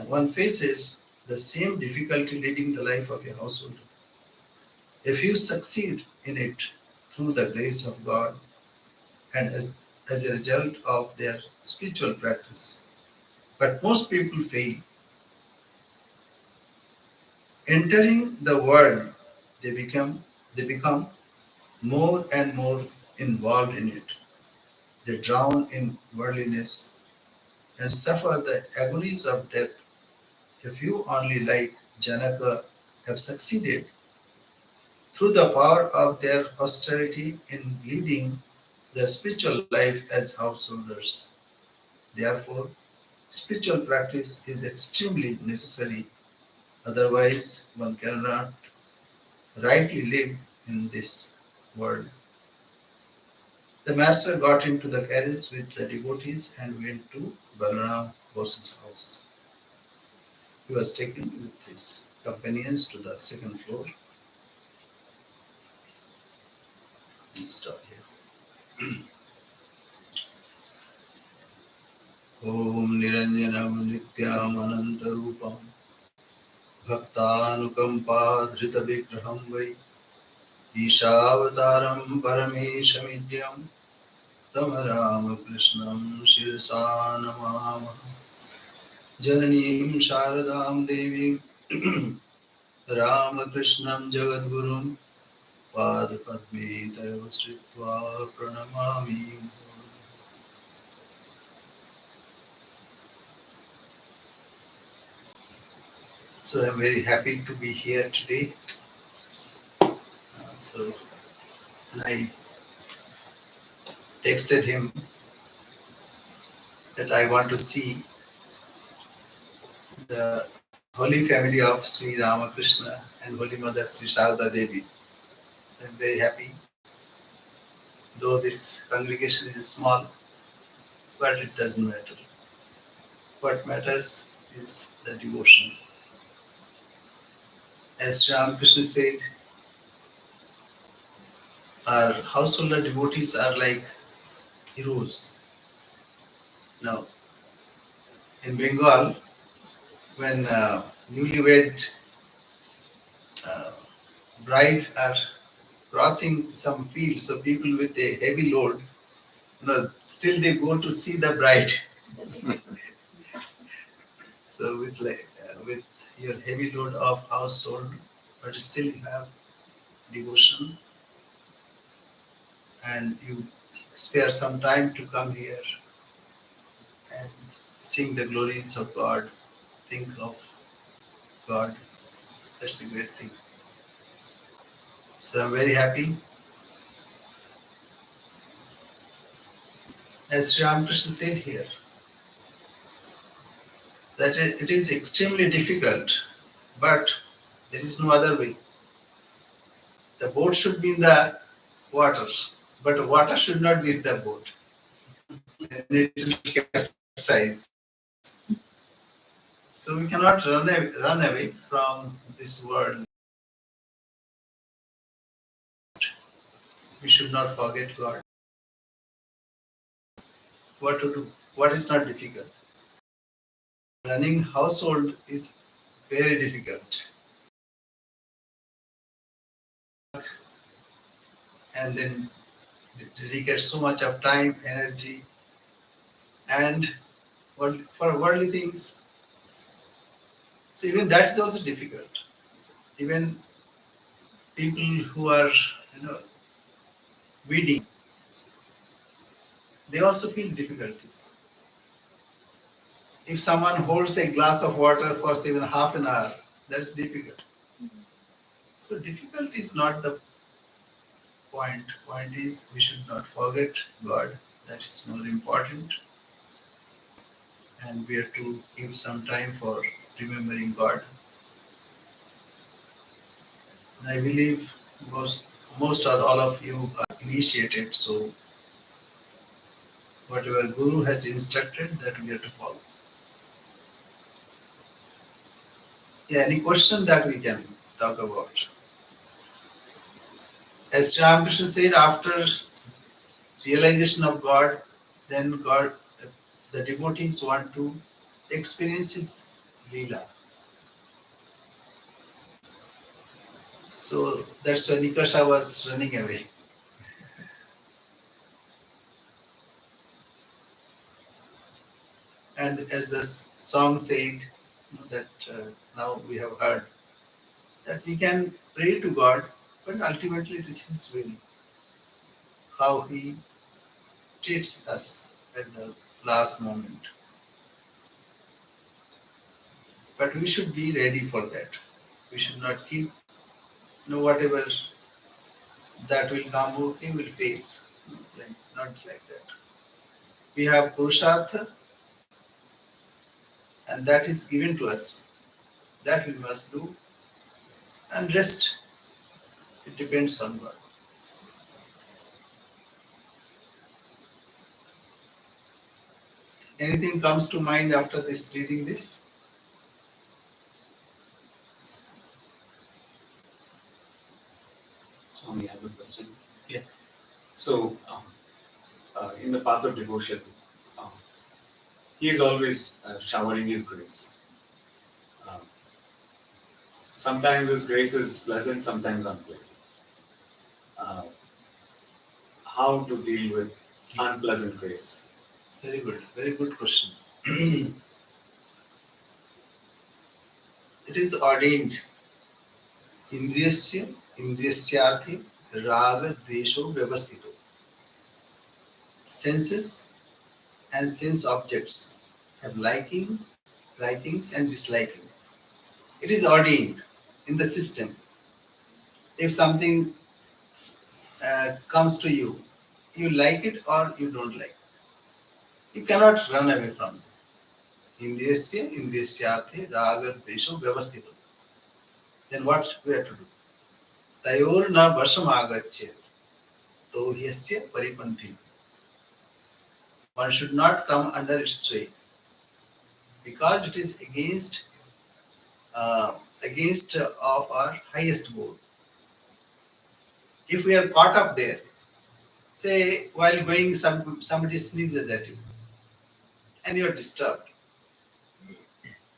one faces the same difficulty leading the life of a householder. A few succeed in it through the grace of God and as a result of their spiritual practice. But most people fail. Entering the world, they become more and more involved in it. They drown in worldliness and suffer the agonies of death A few only, like Janaka, have succeeded through the power of their austerity in leading the spiritual life as householders. Therefore, spiritual practice is extremely necessary, otherwise, one cannot rightly live in this world. The master got into the carriage with the devotees and went to Balaram Bosa's house. He was taken with his companions to the second floor. Stop here. Om Niranjanam Nityam Anantarupam Bhaktanukampa Dhrita Vigraham Vai Ishavataram Parameshamidyam Tamaram Krishnam Shirsa Namama Jananim Sharadam Devi Ramakrishnam Jagadgurum Padpadme Tayo Sritva Pranamami. So I'm very happy to be here today. So I texted him that I want to see the Holy Family of Sri Ramakrishna and Holy Mother Sri Sharada Devi. I'm very happy. Though this congregation is small, but it doesn't matter. What matters is the devotion. As Sri Ramakrishna said, our householder devotees are like heroes. Now, in Bengal, when newlywed uh, bride are crossing some field, so people with a heavy load, still they go to see the bride. So with your heavy load of household, but still you have devotion, and you spare some time to come here and sing the glories of God, think of God. That's a great thing. So I'm very happy. As Sri Ramakrishna said here, that it is extremely difficult, but there is no other way. The boat should be in the water, but water should not be in the boat. Then it will capsize. So we cannot run away from this world. We should not forget God. What to do? What is not difficult? Running household is very difficult. And then dedicate so much of time, energy, and for worldly things. So even that is also difficult. Even people who are, weeding, they also feel difficulties. If someone holds a glass of water for even half an hour, that's difficult. So difficult is not the point. Point is we should not forget God. That is more important. And we have to give some time for remembering God. And I believe most or all of you are initiated, so whatever Guru has instructed, that we have to follow. Yeah, any question that we can talk about? As Sri Ramakrishna said, after realization of God, then God, the devotees want to experience His Leela. So that's why Nikasha was running away. And as the song said, that now we have heard, that we can pray to God, but ultimately it is His will, how He treats us at the last moment. But we should be ready for that. We should not keep, whatever that will come, we will face. Not like that. We have Purushartha, and that is given to us. That we must do. And rest, it depends on God. Anything comes to mind after this reading this? Swami, I have a question. Yeah. So, in the path of devotion, um, he is always showering his grace. Um, Sometimes his grace is pleasant, sometimes unpleasant. How to deal with unpleasant grace? Very good question. It is ordained. Indriyasya, indriyasyarthi, raga, dvesho, vyavastito. Senses and sense objects have likings and dislikings. It is ordained in the system. If something comes to you, you like it or you don't like it. You cannot run away from it. Indriyasya, indriyasyarthi, raga, dvesho, vyavastito. Then what we have to do? Tayor na vasham agachyet, tohyasya paripanthi. One should not come under its sway because it is against of our highest goal. If we are caught up there, say while going, somebody sneezes at you, and you are disturbed.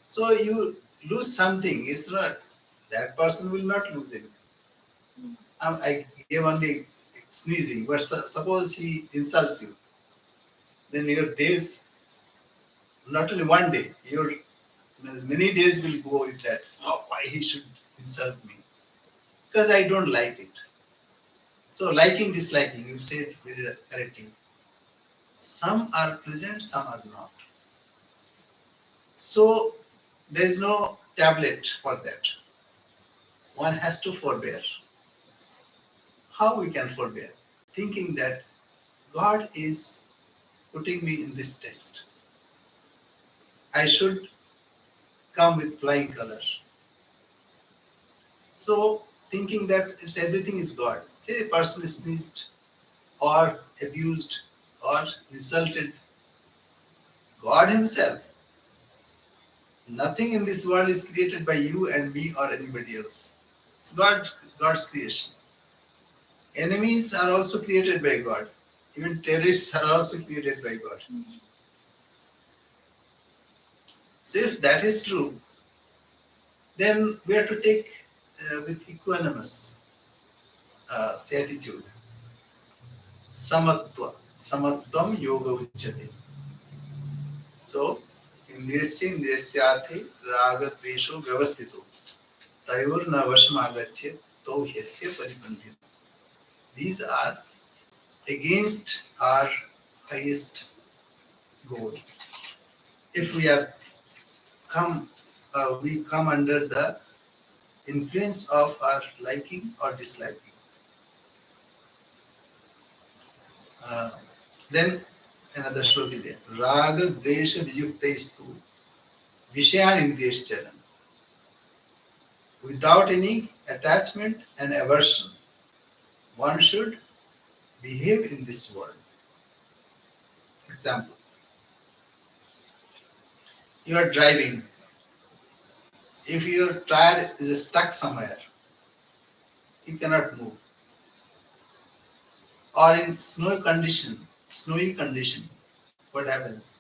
So you lose something. It's not that person will not lose it. I gave only sneezing, but suppose he insults you, then your days, not only one day, your many days will go with that. Oh, why he should insult me? Because I don't like it. So liking, disliking, you said very correctly. Some are pleasant, some are not. So there is no tablet for that. One has to forbear. How we can forbear? Thinking that God is putting me in this test. I should come with flying colors. So thinking that everything is God. Say a person is sneezed or abused or insulted. God himself. Nothing in this world is created by you and me or anybody else. It's God's creation. Enemies are also created by God. Even terrorists are also created by God. So if that is true, then we have to take with equanimous attitude. Samatva. Samatvam yoga uchyate. So, indriyasya indriyasyarthi raga dvesho vyavastito. Tayor na vasham agachyet tohyasya paribandhita. These are against our highest goal. If we come under the influence of our liking or disliking. Then another shloka there. Raga dvesha vijuktestu vishayan indriyascharan. Without any attachment and aversion, one should behave in this world. Example. You are driving. If your tire is stuck somewhere, you cannot move. Or in snowy condition, what happens?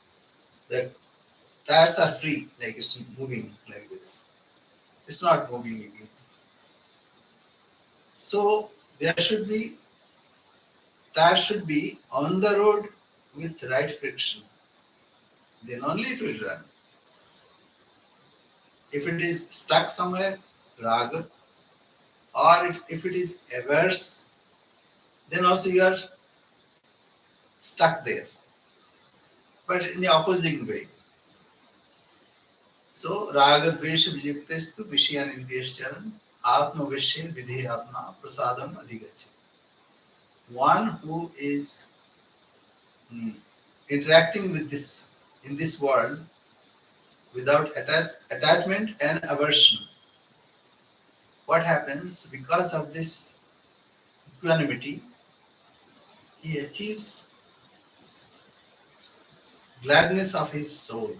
The tires are free, like it's moving like this. It's not moving again. So tire should be on the road with right friction. Then only it will run. If it is stuck somewhere, raga, or if it is averse, then also you are stuck there, but in the opposing way. So, raga dvesha vijuktestu vishayan indescharan atma vishya vidhe atma prasadam adhigachi. One who is interacting with this in this world without attachment and aversion. What happens because of this equanimity? He achieves gladness of his soul.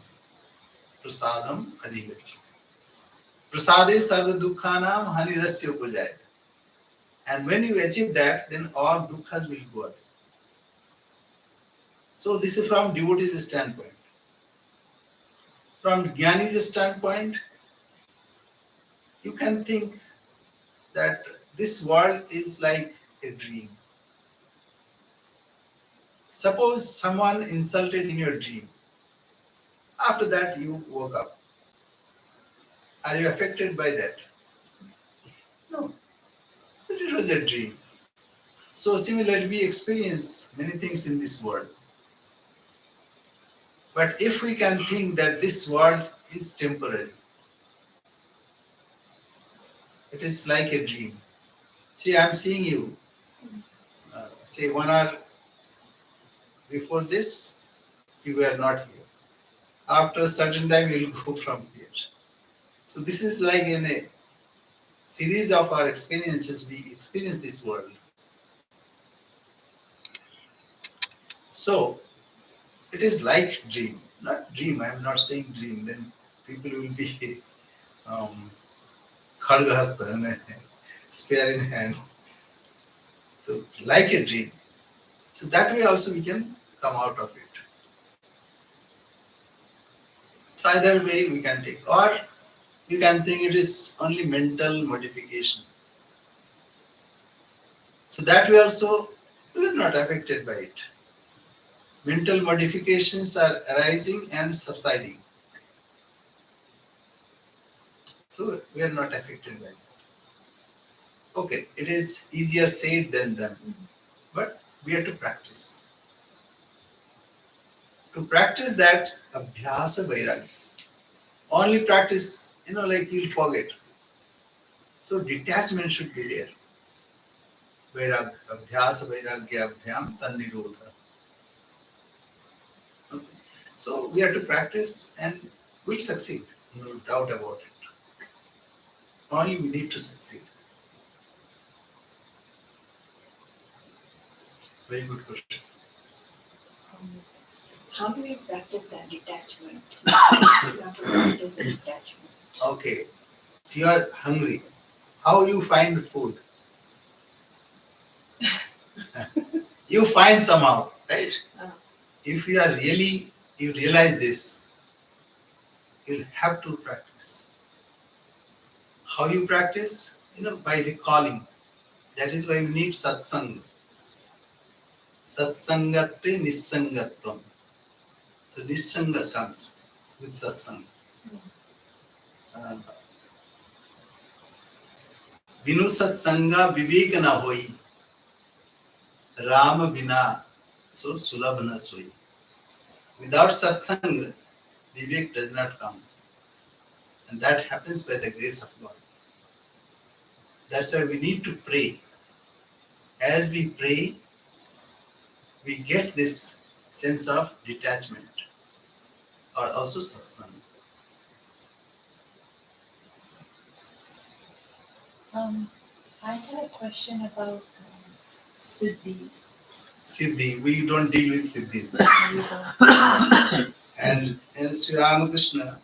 Prasadam adhigachi. Prasade sarva dukkhanam hanirasya upajayate. And when you achieve that, then all dukkhas will go away. So this is from devotee's standpoint. From Jnani's standpoint, you can think that this world is like a dream. Suppose someone insulted in your dream. After that, you woke up. Are you affected by that? No. But it was a dream. So similarly, we experience many things in this world. But if we can think that this world is temporary, it is like a dream. See, I'm seeing you. Say 1 hour before this, you were not here. After a certain time, you will go from here. So this is like in a series of our experiences, we experience this world. So it is like dream, not dream. I am not saying dream. Then people will be khargahasta and spear in hand. So like a dream. So that way also we can come out of it. So either way we can take, or you can think it is only mental modification. So that way also we are not affected by it. Mental modifications are arising and subsiding. So we are not affected by it. Okay, it is easier said than done, but we have to practice. To practice that, abhyasa vairagya. Only practice, like you'll forget. So detachment should be there. Vairagya, abhyasa vairagya abhyam tannirodha. Okay. So we have to practice and we'll succeed. No doubt about it. Only we need to succeed. Very good question. How do we practice that detachment? You have to practice the detachment. Okay. If you are hungry, how you find food? You find somehow, right? If you realize this, you'll have to practice. How you practice? By recalling. That is why we need satsanga. Satsangate nissangatvam. So nissanga comes with satsanga. Vinu satsanga viveka na hoi. Rama vina so sulabh na soi. Without satsanga, vivek does not come. And that happens by the grace of God. That's why we need to pray. As we pray, we get this sense of detachment or also satsanga. I had a question about siddhis. Siddhi, we don't deal with siddhis. And Sri Ramakrishna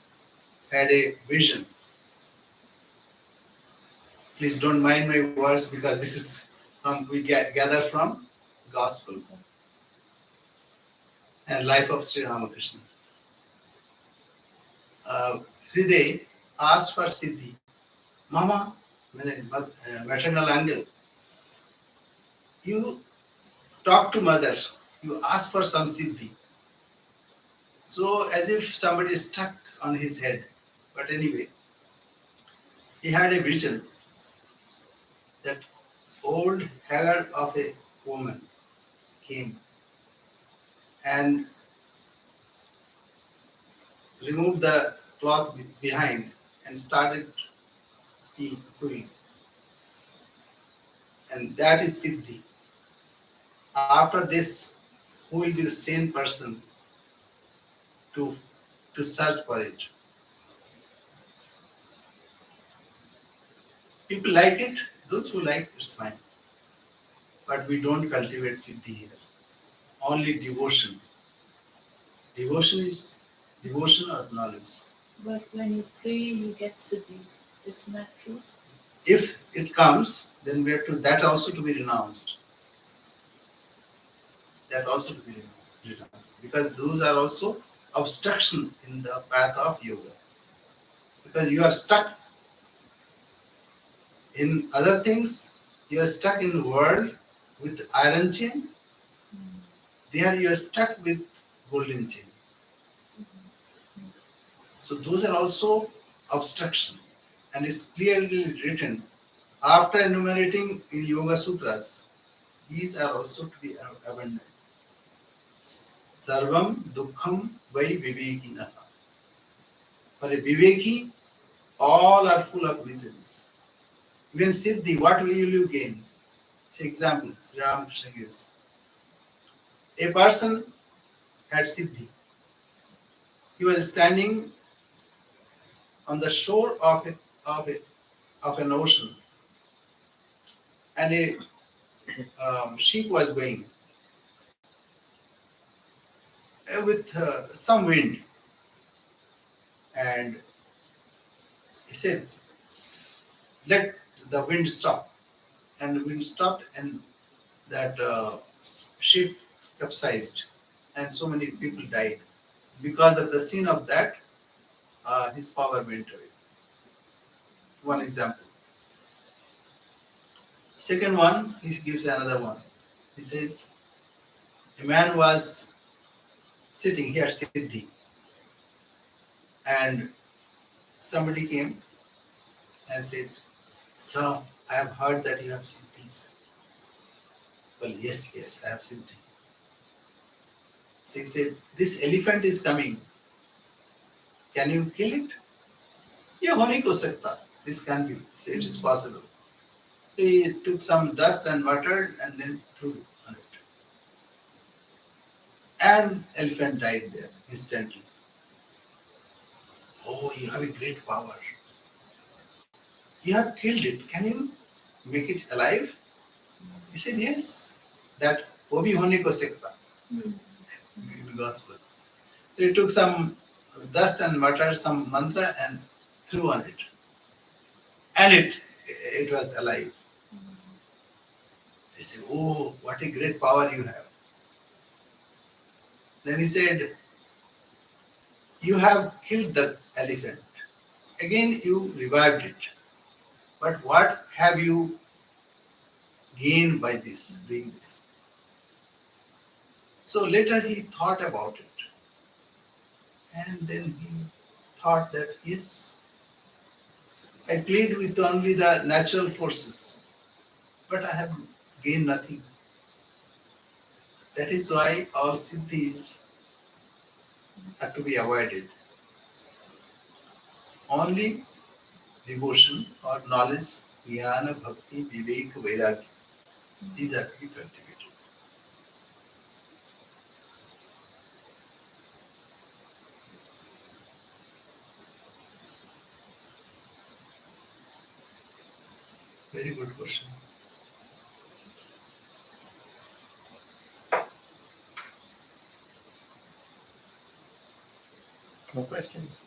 had a vision. Please don't mind my words because this is we gather from Gospel and life of Sri Ramakrishna. Hriday asked for Siddhi. Mama, maternal uncle, you talk to mother, you ask for some Siddhi. So as if somebody is stuck on his head. But anyway, he had a vision that old haggard of a woman came and removed the cloth behind and started doing. And that is Siddhi. After this, who will be the sane person to, to search for it? People like it, those who like it's fine. But we don't cultivate Siddhi here. Only devotion. Devotion is devotion or knowledge. But when you pray, you get siddhis. Isn't that true? If it comes, then we have to that also to be renounced. That also to be renounced. Because those are also obstruction in the path of yoga. Because you are stuck in other things, you are stuck in the world with iron chain. There you are stuck with golden chain. So those are also obstruction. And it's clearly written after enumerating in Yoga Sutras, these are also to be abandoned. Sarvam dukkham vai vivekina. For a viveki, all are full of miseries. Even Siddhi, what will you gain? For example, Sri Ramakrishna gives. A person had Siddhi. He was standing on the shore of an ocean, and a ship was going with some wind, and he said, "Let the wind stop." And the wind stopped, and that ship capsized, and so many people died because of the sin of that. His power went away. One example. Second one, he gives another one. He says, a man was sitting here, Siddhi, and somebody came and said, "Sir, I have heard that you have Siddhis." Well, yes, I have Siddhi. So he said, "This elephant is coming. Can you kill it?" "Ye hone ko sakta." This can be. He said, "It is possible." He took some dust and water and then threw on it. And elephant died there instantly. "Oh, you have a great power. You have killed it. Can you make it alive?" He said, "Yes. That Obi hone ko sekta." In the gospel. So he took some dust and water, some mantra, and threw on it. And it was alive. They said, "Oh, what a great power you have." Then he said, "You have killed the elephant. Again, you revived it. But what have you gained by this, doing this?" So later he thought about it. And then he thought that, yes, I played with only the natural forces, but I have gained nothing. That is why all siddhis are to be avoided. Only devotion or knowledge, jnana, bhakti, vivek, vairagya. These are to be cultivated. Very good question. No questions?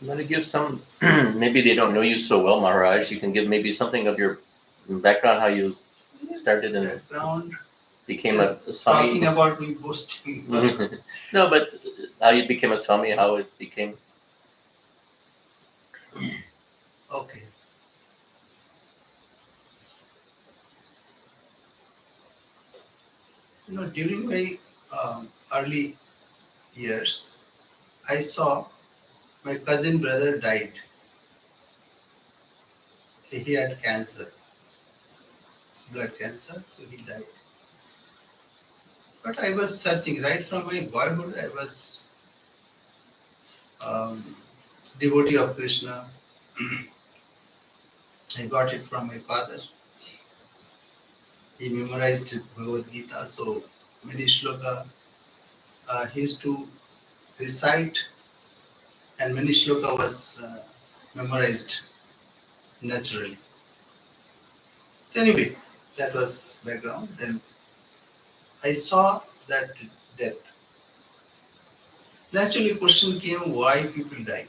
I'm going to give some, maybe they don't know you so well, Maharaj. You can give maybe something of your background, how you started and Background. became a Swami. Talking about me boasting. No, but how you became a Swami, how it became. Okay. During my early years, I saw my cousin brother died. He had cancer, blood cancer, so he died. But I was searching right from my boyhood. I was devotee of Krishna. I got it from my father. He memorized Bhagavad Gita, so many shloka he used to recite, and many shloka was memorized naturally. So anyway, that was background. Then I saw that death. Naturally, question came: why people die?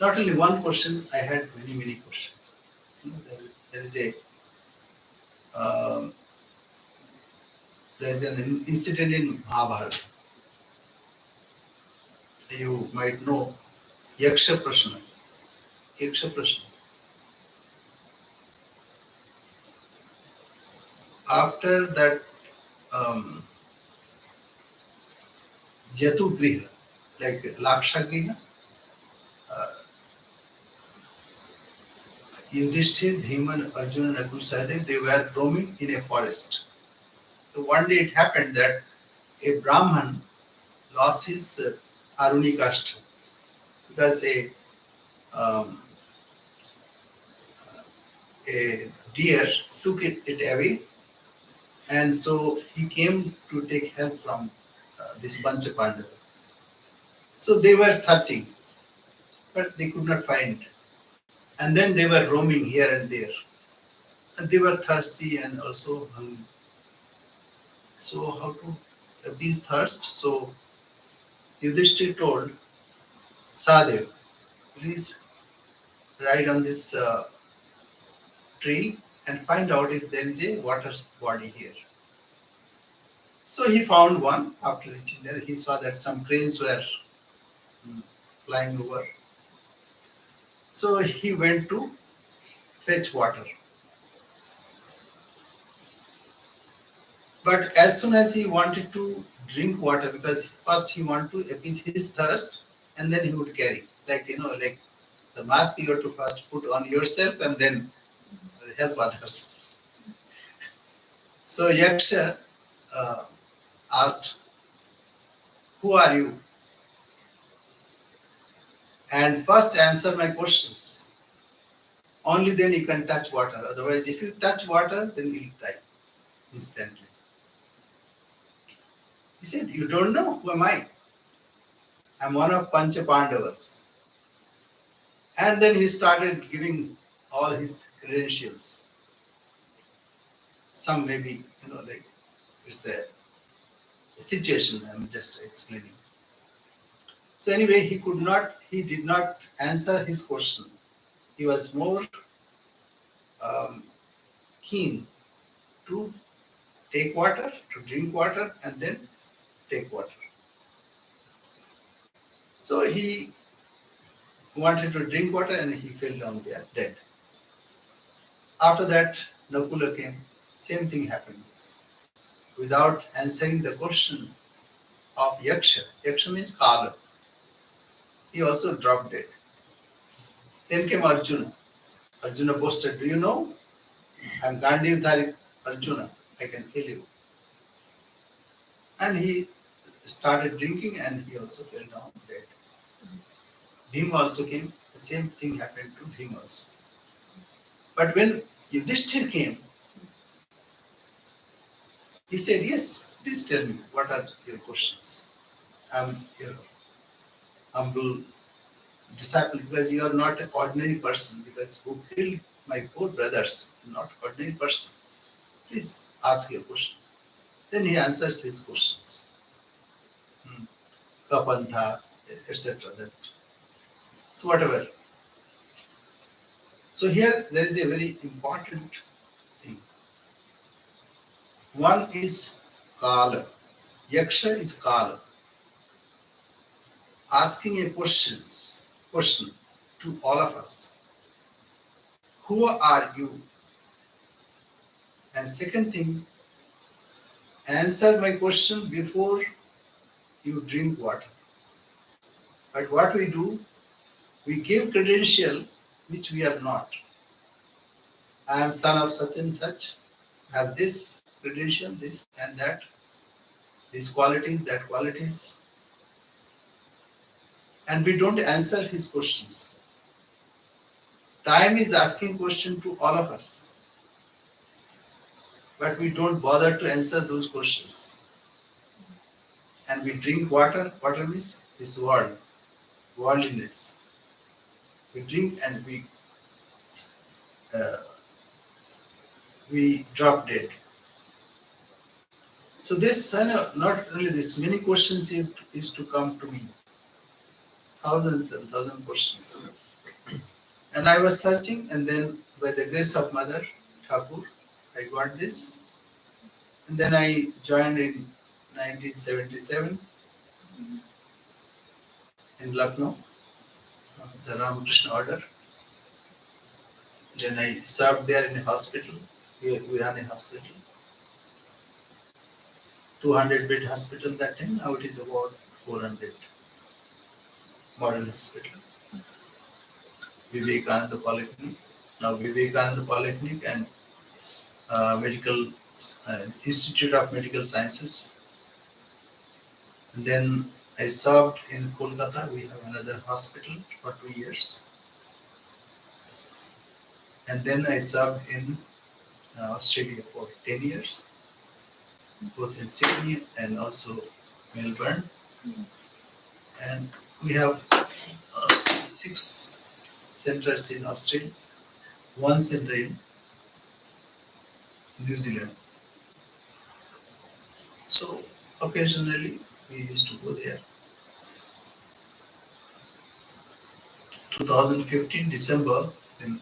Not only one question, I had many questions. You know, there is a um, there is an incident in Mahabharata. You might know Yaksha Prashna. Yaksha Prashna. After that um, Jatu Griha, like Laksha Griha, uh, Yudhishthir, Bhiman, Arjuna, and Atul Sahadev, they were roaming in a forest. So one day it happened that a Brahman lost his Arunikashta because um, a deer took it away, and so he came to take help from this Pancha Pandava. So they were searching, but they could not find. And then they were roaming here and there. And they were thirsty and also hungry. So how to appease thirst? So Yudhishthir told Sahadev, please ride on this tree and find out if there is a water body here. So he found one. After reaching there, he saw that some cranes were flying over. So he went to fetch water. But as soon as he wanted to drink water, because first he wanted to appease his thirst, and then he would carry, like like the mask you have to first put on yourself and then help others. So Yaksha uh, asked, "Who are you?" And first answer my questions. Only then you can touch water. Otherwise, if you touch water, then you'll die instantly. He said, "You don't know who am I? I'm one of Pancha Pandavas." And then he started giving all his credentials. Some maybe, like it's a situation I'm just explaining. So anyway, he did not answer his question. He was more um, keen to take water, to drink water, and then take water. So he wanted to drink water and he fell down there dead. After that, Nakula came. Same thing happened. Without answering the question of Yaksha, Yaksha means Kala, he also dropped dead. Then came Arjuna. Arjuna boasted, "Do you know? I'm Gandhivdhari Arjuna. I can kill you." And he started drinking and he also fell down dead. Bhima also came. The same thing happened to Bhima also. But when Yudhishthir came, he said, "Yes, please tell me, what are your questions? I'm your humble disciple, because you are not an ordinary person, because who killed my four brothers, not ordinary person. Please ask your question." Then he answers his questions. Kapantha, etc. So whatever. So here there is a very important thing. One is Kala. Yaksha is Kala. Asking a question to all of us. Who are you? And second thing, answer my question before you drink water. But what we do, we give credential which we are not. I am son of such and such, I have this, credential, this and that, these qualities, that qualities, and we don't answer his questions. Time is asking question to all of us, but we don't bother to answer those questions. And we drink water. Water means this world, worldliness. We drink and uh, we drop dead. So this, not really this, many questions used to come to me, thousands and thousands questions. And I was searching, and then by the grace of Mother Thakur, I got this. And then I joined in 1977 in Lucknow, the Ramakrishna order. Then I served there in a hospital. We run a hospital, 200-bed hospital that time. Now it is about 400. Modern hospital. Vivekananda Polyclinic. Now Vivekananda Polyclinic and Medical Institute of Medical Sciences. And then I served in Kolkata. We have another hospital for 2 years. And then I served in Australia for 10 years, both in Sydney and also Melbourne. And we have 6 centers in Australia, 1 center in New Zealand. So occasionally we used to go there. 2015 December, then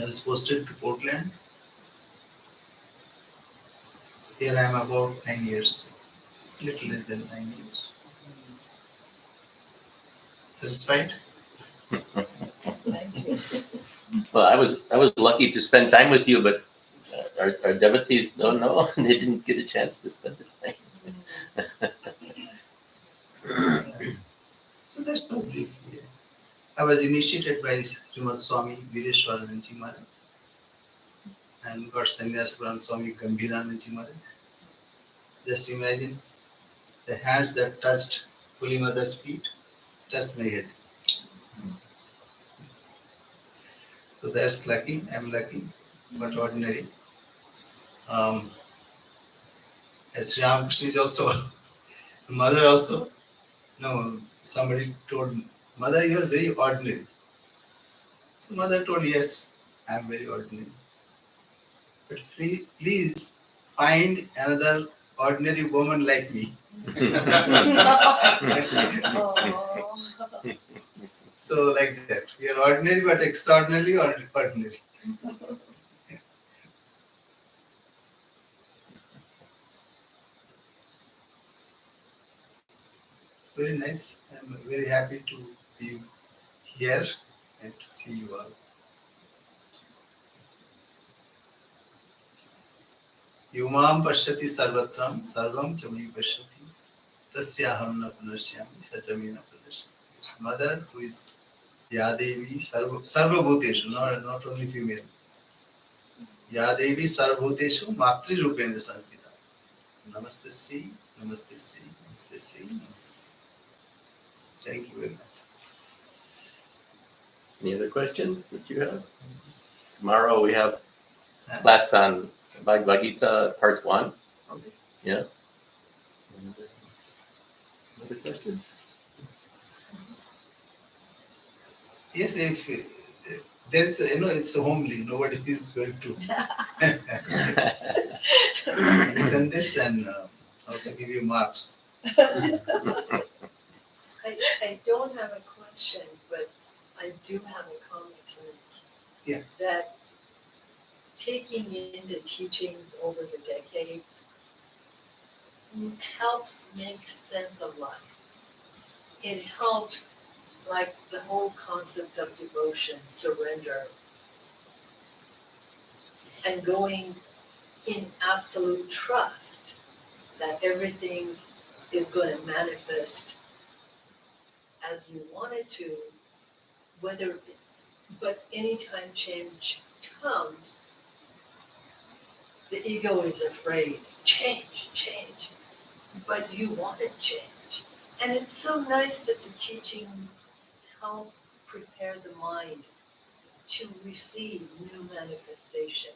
I was posted to Portland. Here I am about 9 years, little less than 9 years. Satisfied? Thank you. Well, I was lucky to spend time with you, but our devotees don't know. They didn't get a chance to spend the time. So that's my brief here. I was initiated by Srimad Swami Vireshwarananda Maharaj and got sannyas from Swami Gambhirananda Maharaj. Just imagine the hands that touched Holy Mother's feet touched my head. So that's lucky. I'm lucky, but ordinary. As Sri Ramakrishna is also mother also. No, somebody told Mother, you are very ordinary. So Mother told, yes, I am very ordinary. But please find another ordinary woman like me. Oh. So like that. We are ordinary but extraordinarily ordinary. Very nice. I'm very happy to be here and to see you all. Yumam pashyati sarvatram sarvam chami pashyati tasyaham na punashyami sachamena pradashyati. Mother who is Yadevi sarvabhuteshu, not only female. Yadevi sarvabhuteshu matri rupena sanstita. Namaste si, namaste si, namaste si. Thank you very much. Any other questions that you have? Tomorrow we have class on Bhagavad Gita Part 1. Yeah. Other questions? Yes, if there's, it's homely, nobody is going to listen this and also give you marks. I don't have a question, but I do have a comment to make. Yeah. That taking in the teachings over the decades helps make sense of life. It helps, like the whole concept of devotion, surrender, and going in absolute trust that everything is going to manifest as you want it to, but anytime change comes, The ego is afraid. Change, change. But you want to change. And it's so nice that the teachings help prepare the mind to receive new manifestation,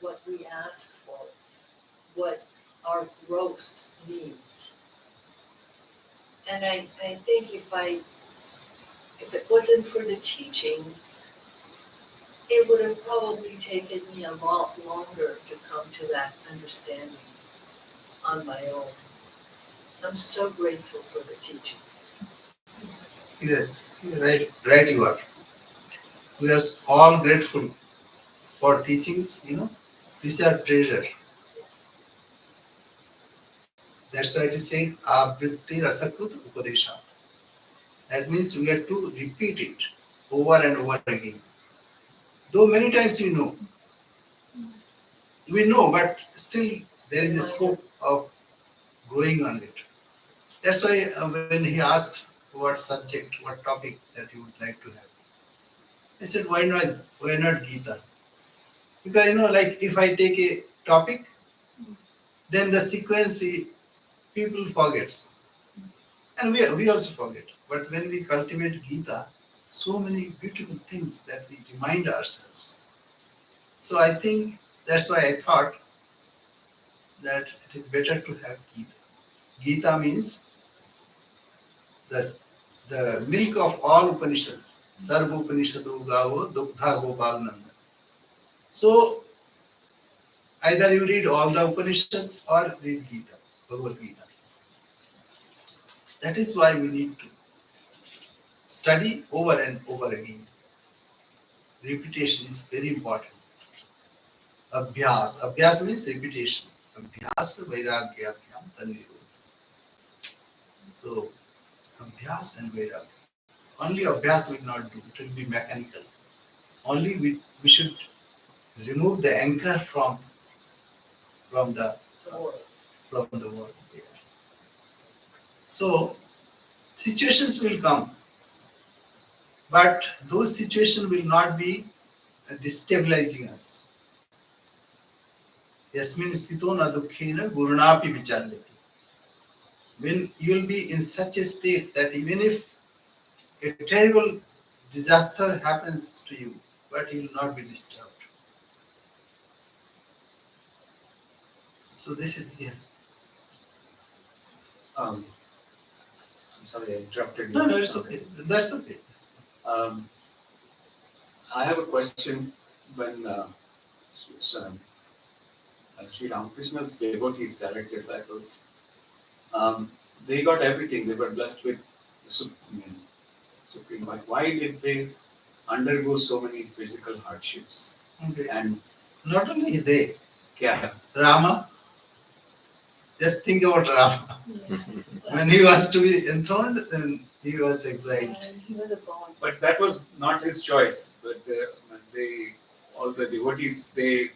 what we ask for, what our growth needs. And I think if it wasn't for the teachings, it would have probably taken me a lot longer to come to that understanding on my own. I'm so grateful for the teachings. Yeah, right you are. We are all grateful for teachings, These are treasure. That's why it is said, Avritti Rasakut Upadesha. That means we have to repeat it over and over again. Though many times we know, but still there is a scope of growing on it. That's why when he asked what subject, what topic that you would like to have, I said, why not Gita? Because like if I take a topic, then the sequence people forgets, and we also forget. But when we cultivate Gita, so many beautiful things that we remind ourselves. So I think that's why I thought that it is better to have Gita. Gita means the milk of all Upanishads. Sarva Upanishadu Gavo Dugdha Gopal Nanda. So either you read all the Upanishads or read Gita, Bhagavad Gita. That is why we need to study over and over again. Repetition is very important. Abhyas. Abhyas means repetition. Abhyas Vairagyabhyam Tanvirodha. So Abhyas and Vairagya. Only Abhyas will not do. It will be mechanical. Only we should remove the anchor from the world. Yeah. So situations will come, but those situations will not be destabilizing us. Yasmin sthito na dukkhena gurunapi vichalyati. When you will be in such a state that even if a terrible disaster happens to you, but you will not be disturbed. So this is here. I'm sorry, I interrupted you. No, it's okay. That's okay. I have a question. When Sri Ramakrishna's devotees, direct disciples, they got everything. They were blessed with the Supreme Life. Why did they undergo so many physical hardships? Okay. And Not only they, yeah, Rama, just think about Rama. Yeah. When he was to be enthroned, then he was exiled. And he was a god. but that was not his choice. But all the devotees, they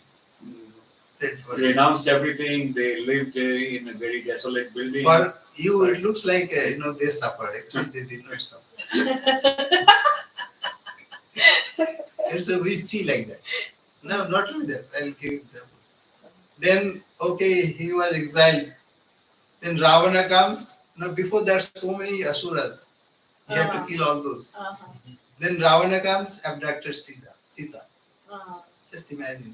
renounced everything. They lived in a very desolate building. For you, it looks like they suffered. Actually, they did not suffer. So we see like that. No, not only that. I'll give example. Then okay, he was exiled. Then Ravana comes. Now before that, so many asuras. He had to kill all those. Uh-huh. Then Ravana comes, abducted Sita. Uh-huh. Just imagine.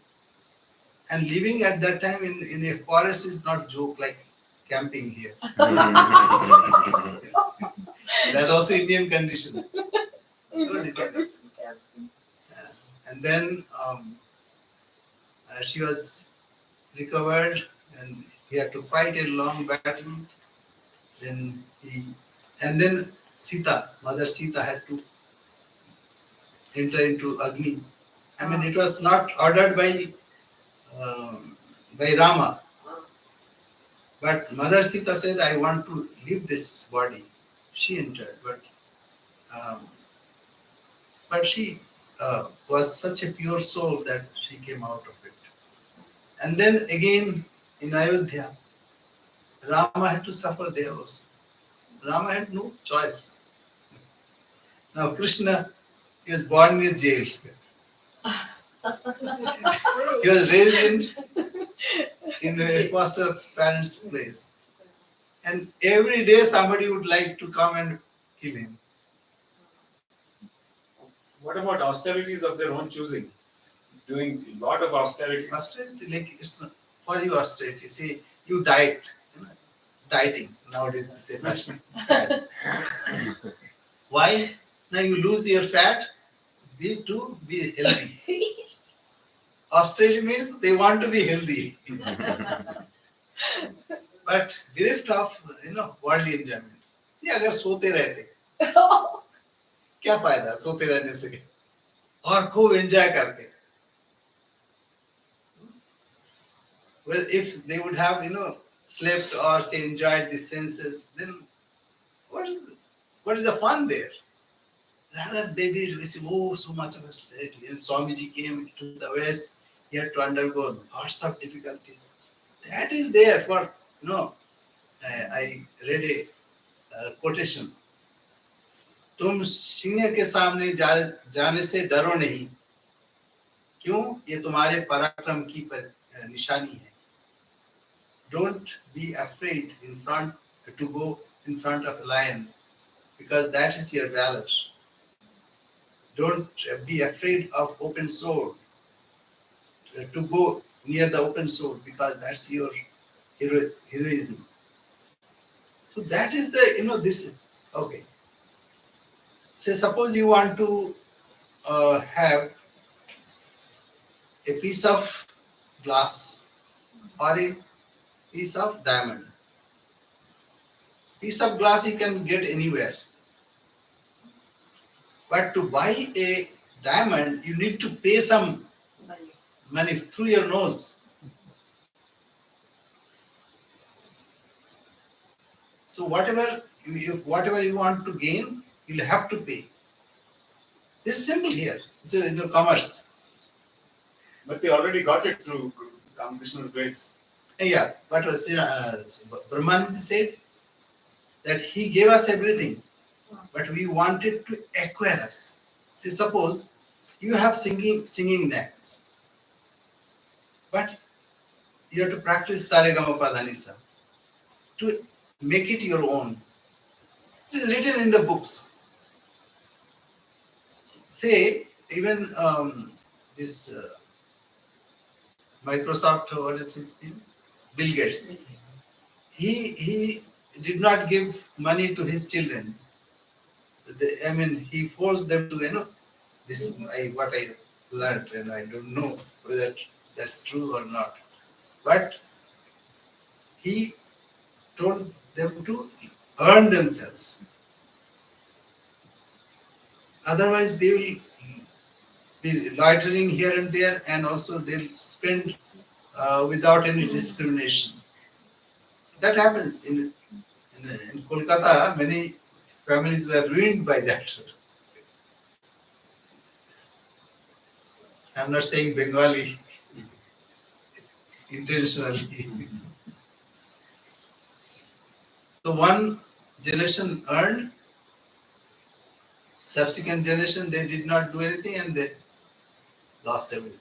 And living at that time in a forest is not joke like camping here. That's also Indian condition. So difficult. And then she was recovered and he had to fight a long battle. Then Sita, Mother Sita had to enter into Agni. I mean, it was not ordered by Rama. But Mother Sita said, I want to leave this body. She entered, but she was such a pure soul that she came out of it. And then again in Ayodhya, Rama had to suffer there also. Rama had no choice. Now Krishna, he was born in a jail. He was raised in in a foster parent's place. And every day somebody would like to come and kill him. What about austerities of their own choosing? Doing a lot of austerities. Austerity, like it's not for you austerity. See, you diet, dieting nowadays they say fashion. Why? Now you lose your fat, be healthy. Austerity means they want to be healthy. But bereft of worldly enjoyment. ये अगर सोते रहते क्या फायदा सोते रहने से और खूब एंजॉय करते. Well, if they would have slept or say enjoyed the senses, then what is the fun there? Rather they did receive so much of a state. And Swamiji came to the West, he had to undergo lots of difficulties. That is there for I read a quotation. तुम सिंह के सामने जाने से डरो नहीं, क्यों? ये तुम्हारे पराक्रम की निशानी है. Don't be afraid to go in front of a lion, because that is your valor. Don't be afraid of open sword, to go near the open sword, because that's your heroism. So that is the this. Okay. Say suppose you want to have a piece of glass or a piece of diamond. Piece of glass you can get anywhere. But to buy a diamond, you need to pay some money through your nose. So whatever you want to gain, you'll have to pay. This is simple here. It's commerce. But they already got it through Ramakrishna's grace. Yeah, but Brahmanji said that he gave us everything, but we wanted to acquire us. See, suppose you have singing knack, but you have to practice Saregamapadanisa to make it your own. It is written in the books. Say, even this Microsoft, what is his name? Bill Gates. He did not give money to his children. He forced them to, this is what I learned, and I don't know whether that's true or not. But he told them to earn themselves. Otherwise, they will be loitering here and there, and also they'll spend without any discrimination. That happens in Kolkata. Many families were ruined by that. I'm not saying Bengali intentionally. So one generation earned, subsequent generation they did not do anything and they lost everything.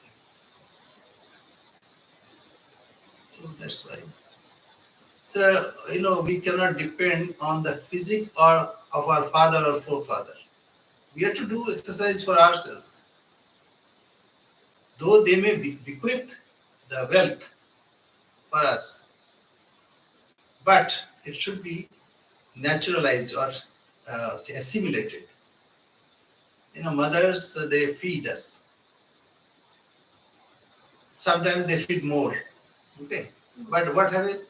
So that's why. So we cannot depend on the physique of our father or forefather. We have to do exercise for ourselves. Though they may bequeath the wealth for us, but it should be naturalized or assimilated. Mothers, they feed us. Sometimes they feed more. Okay, but what have it?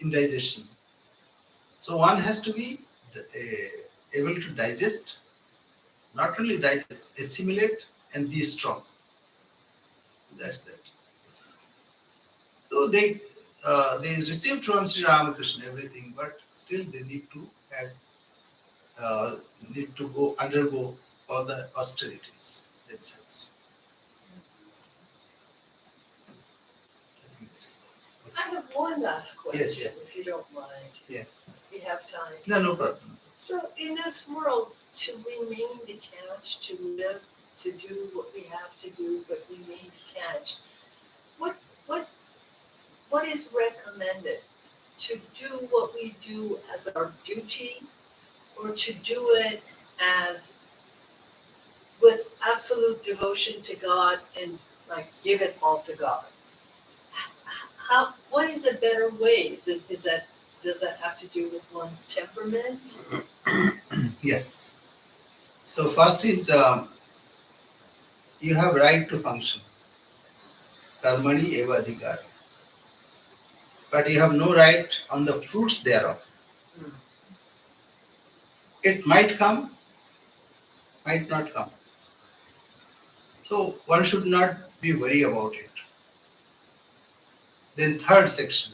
Indigestion. So one has to be able to digest, not only digest, assimilate and be strong. That's that. So they received from Sri Ramakrishna everything, but still they need to undergo all the austerities themselves. I have one last question, Yes. if you don't mind. Yeah. We have time. No problem. So in this world, to remain detached, to live, to do what we have to do, but remain detached, what what is recommended? To do what we do as our duty, or to do it as with absolute devotion to God and like give it all to God? What is a better way? Does that have to do with one's temperament? Yeah. So first is you have right to function. Karmani eva adhikara. But you have no right on the fruits thereof. It might come, might not come. So one should not be worried about it. Then third section.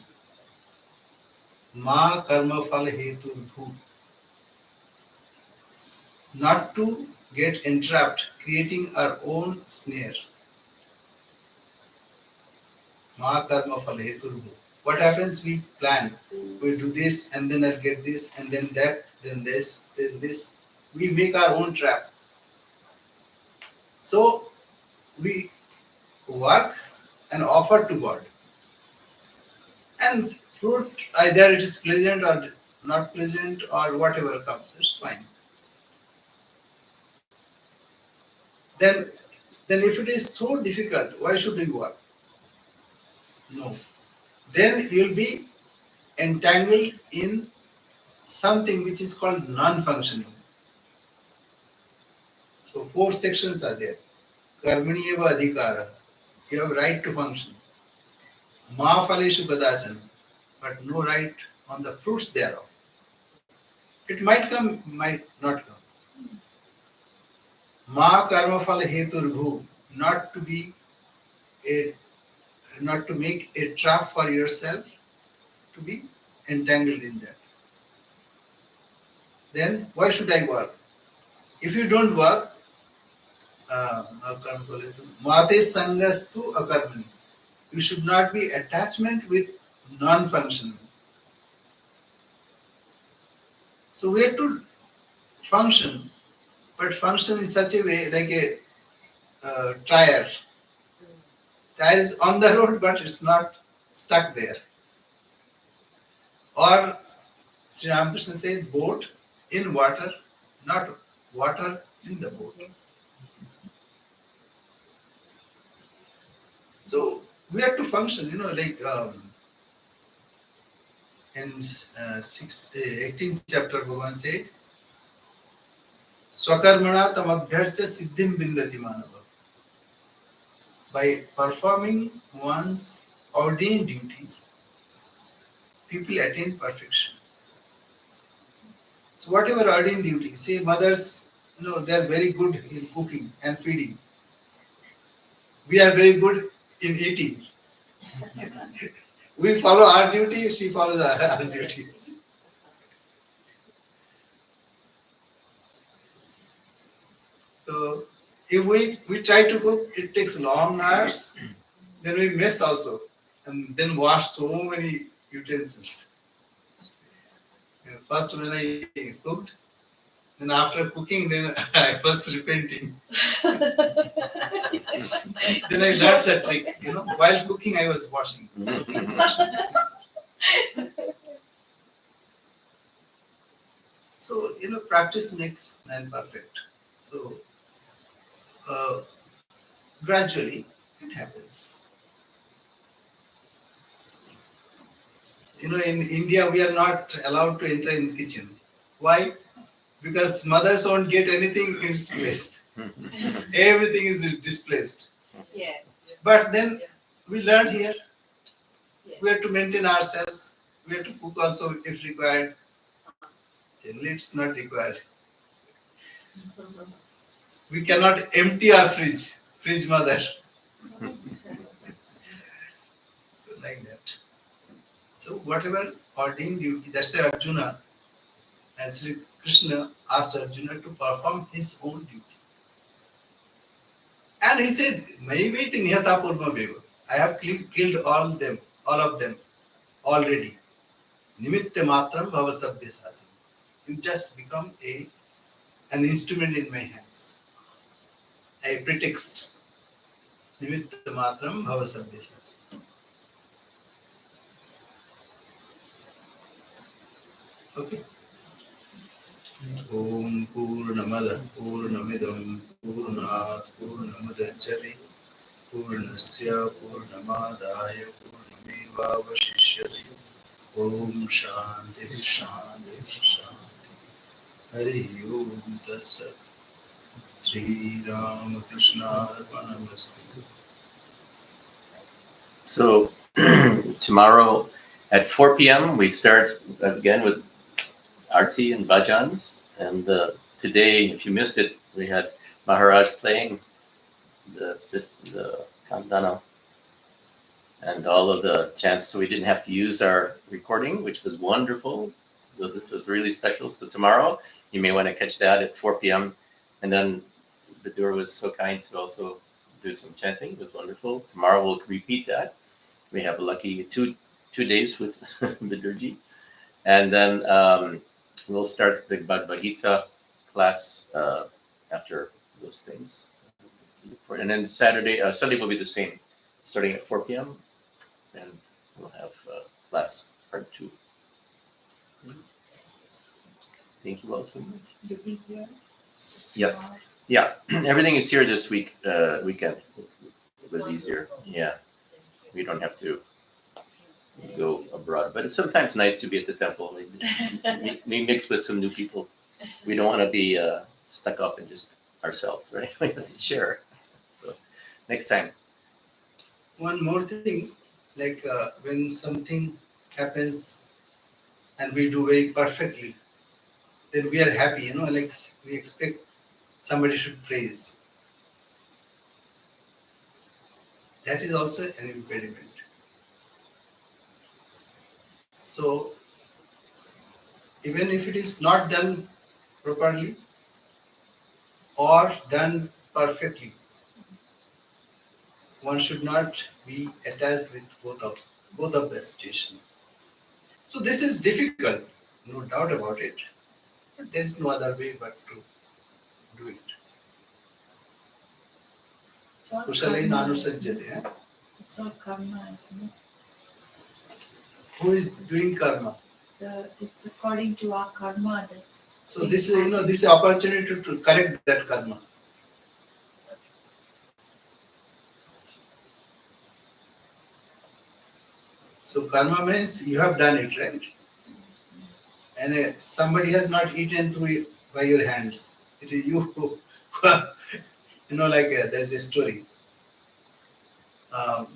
Ma karma phal hetu bhu. Not to get entrapped, creating our own snare. Ma karma phal hetu bhu. What happens? We plan. We do this and then I'll get this and then that, then this, then this. We make our own trap. So we work and offer to God. And fruit, either it is pleasant or not pleasant or whatever comes, it's fine. Then if it is so difficult, why should we work? No. Then you'll be entangled in something which is called non-functioning. So 4 sections are there. Karmani eva adhikara. You have right to function. Ma phaleshu kadachana. But no right on the fruits thereof. It might come, might not come. Ma karma phala hetur bhu. Not to make a trap for yourself, to be entangled in that. Then why should I work? If you don't work, mate sangastu akarmani. You should not be attachment with non-functional. So we have to function, but function in such a way like a tire. Tire is on the road, but it's not stuck there. Or Sri Ramakrishna said, boat in water, not water in the boat. So we have to function, like in 18th chapter, Bhagavan said, Swakarmana tamabhyarcha siddhim bindati manava. By performing one's ordained duties, people attain perfection. So whatever ordained duty, say mothers, they are very good in cooking and feeding. We are very good in eating. We follow our duty, she follows our duties. So if we try to cook, it takes long hours, then we mess also, and then wash so many utensils. First when I cooked, then after cooking, then I was repenting. Then I learned the trick, while cooking I was washing. So, practice makes man perfect. So, gradually it happens. In India, we are not allowed to enter in the kitchen. Why? Because mothers won't get anything in its place. Everything is displaced. Yes. But then we learned here. Yes. We have to maintain ourselves. We have to cook also if required. Generally, it's not required. We cannot empty our fridge mother. So like that. So whatever ordained duty, that's why Arjuna, and Sri Krishna asked Arjuna to perform his own duty. And he said, Maiveti nihata purma beva. I have killed all of them already. Nimitta matram bhava sabhya saja. You just become an instrument in my hands. A pretext. Nimitta matram bhava sabhya saja. Okay. Om Purnamada Purnamidam Purnat Purnamudachyate Purnasya Purnamadaya Purnamevavashishyate Om Shanti Shanti Shanti Hari Om Tassat Sri Ramakrishna Arpanamastu. So tomorrow at 4 p.m. we start again with Aarti and Bhajans. And today, if you missed it, we had Maharaj playing the Kandana and all of the chants. So we didn't have to use our recording, which was wonderful. So this was really special. So tomorrow, you may want to catch that at 4 p.m. And then Vidur was so kind to also do some chanting. It was wonderful. Tomorrow we'll repeat that. We have a lucky two days with Vidurji. And then we'll start the Bhagavad Gita class after those things. And then Sunday will be the same, starting at 4 p.m. And we'll have class part 2. Thank you all so much. You'll be here? Yes. Yeah. Everything is here this weekend. It was easier. Yeah. We don't have to go abroad, but it's sometimes nice to be at the temple. We mix with some new people. We don't want to be stuck up in just ourselves, right? We have to share. So next time. One more thing, like when something happens and we do very perfectly, then we are happy, like we expect somebody should praise. That is also an impediment. So even if it is not done properly or done perfectly, one should not be attached with both of the situation. So this is difficult, no doubt about it. But there is no other way but to do it. It's all Kushalai karma, nanu isn't it? sajjate. It's all karma, isn't it? Who is doing karma? It's according to our karma that. So this is this is opportunity to correct that karma. So karma means you have done it, right? And somebody has not eaten through by your hands. It is you who, like there's a story.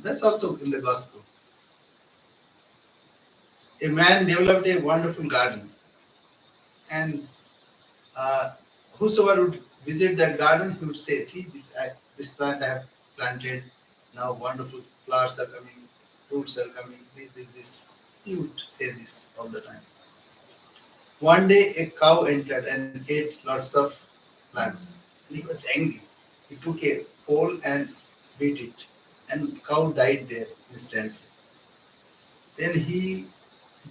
That's also in the gospel. A man developed a wonderful garden, and whosoever would visit that garden, he would say, "See, this plant I have planted. Now wonderful flowers are coming, fruits are coming. This." He would say this all the time. One day, a cow entered and ate lots of plants. And he was angry. He took a pole and beat it, and cow died there instantly. Then he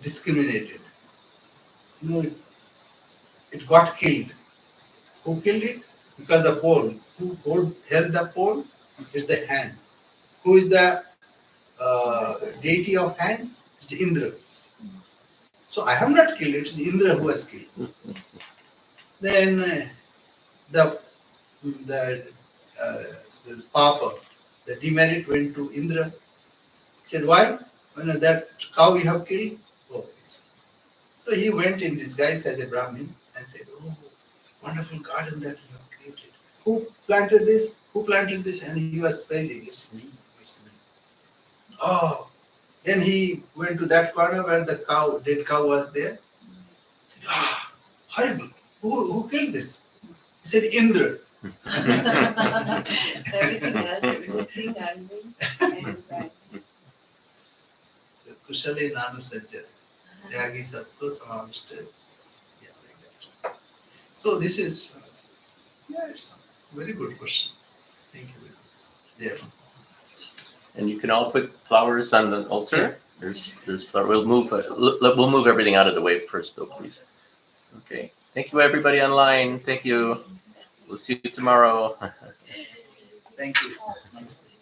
discriminated. It got killed. Who killed it? Because the pole. Who held the pole? Is the hand. Who is the deity of hand? It's Indra. So I have not killed it. It's Indra who has killed. Then the Papa, the demerit went to Indra. He said, "Why? When that cow you have killed?" Oh, so he went in disguise as a Brahmin and said, "Oh, wonderful garden that you have created. Who planted this? Who planted this?" And he was praising, "It's me, it's me." Oh, then he went to that corner where the dead cow was there. He said, horrible. Who killed this? He said, "Indra." Everything else, good thing, and bad. Kushale nanu sajjate. Tyagi sattva samavishta. Yeah, like that. So this is, it's a very good question. Thank you very much. Yeah. And you can all put flowers on the altar. There's flower. We'll move everything out of the way first, though, please. Okay. Thank you, everybody online. Thank you. We'll see you tomorrow. Thank you. Namaste.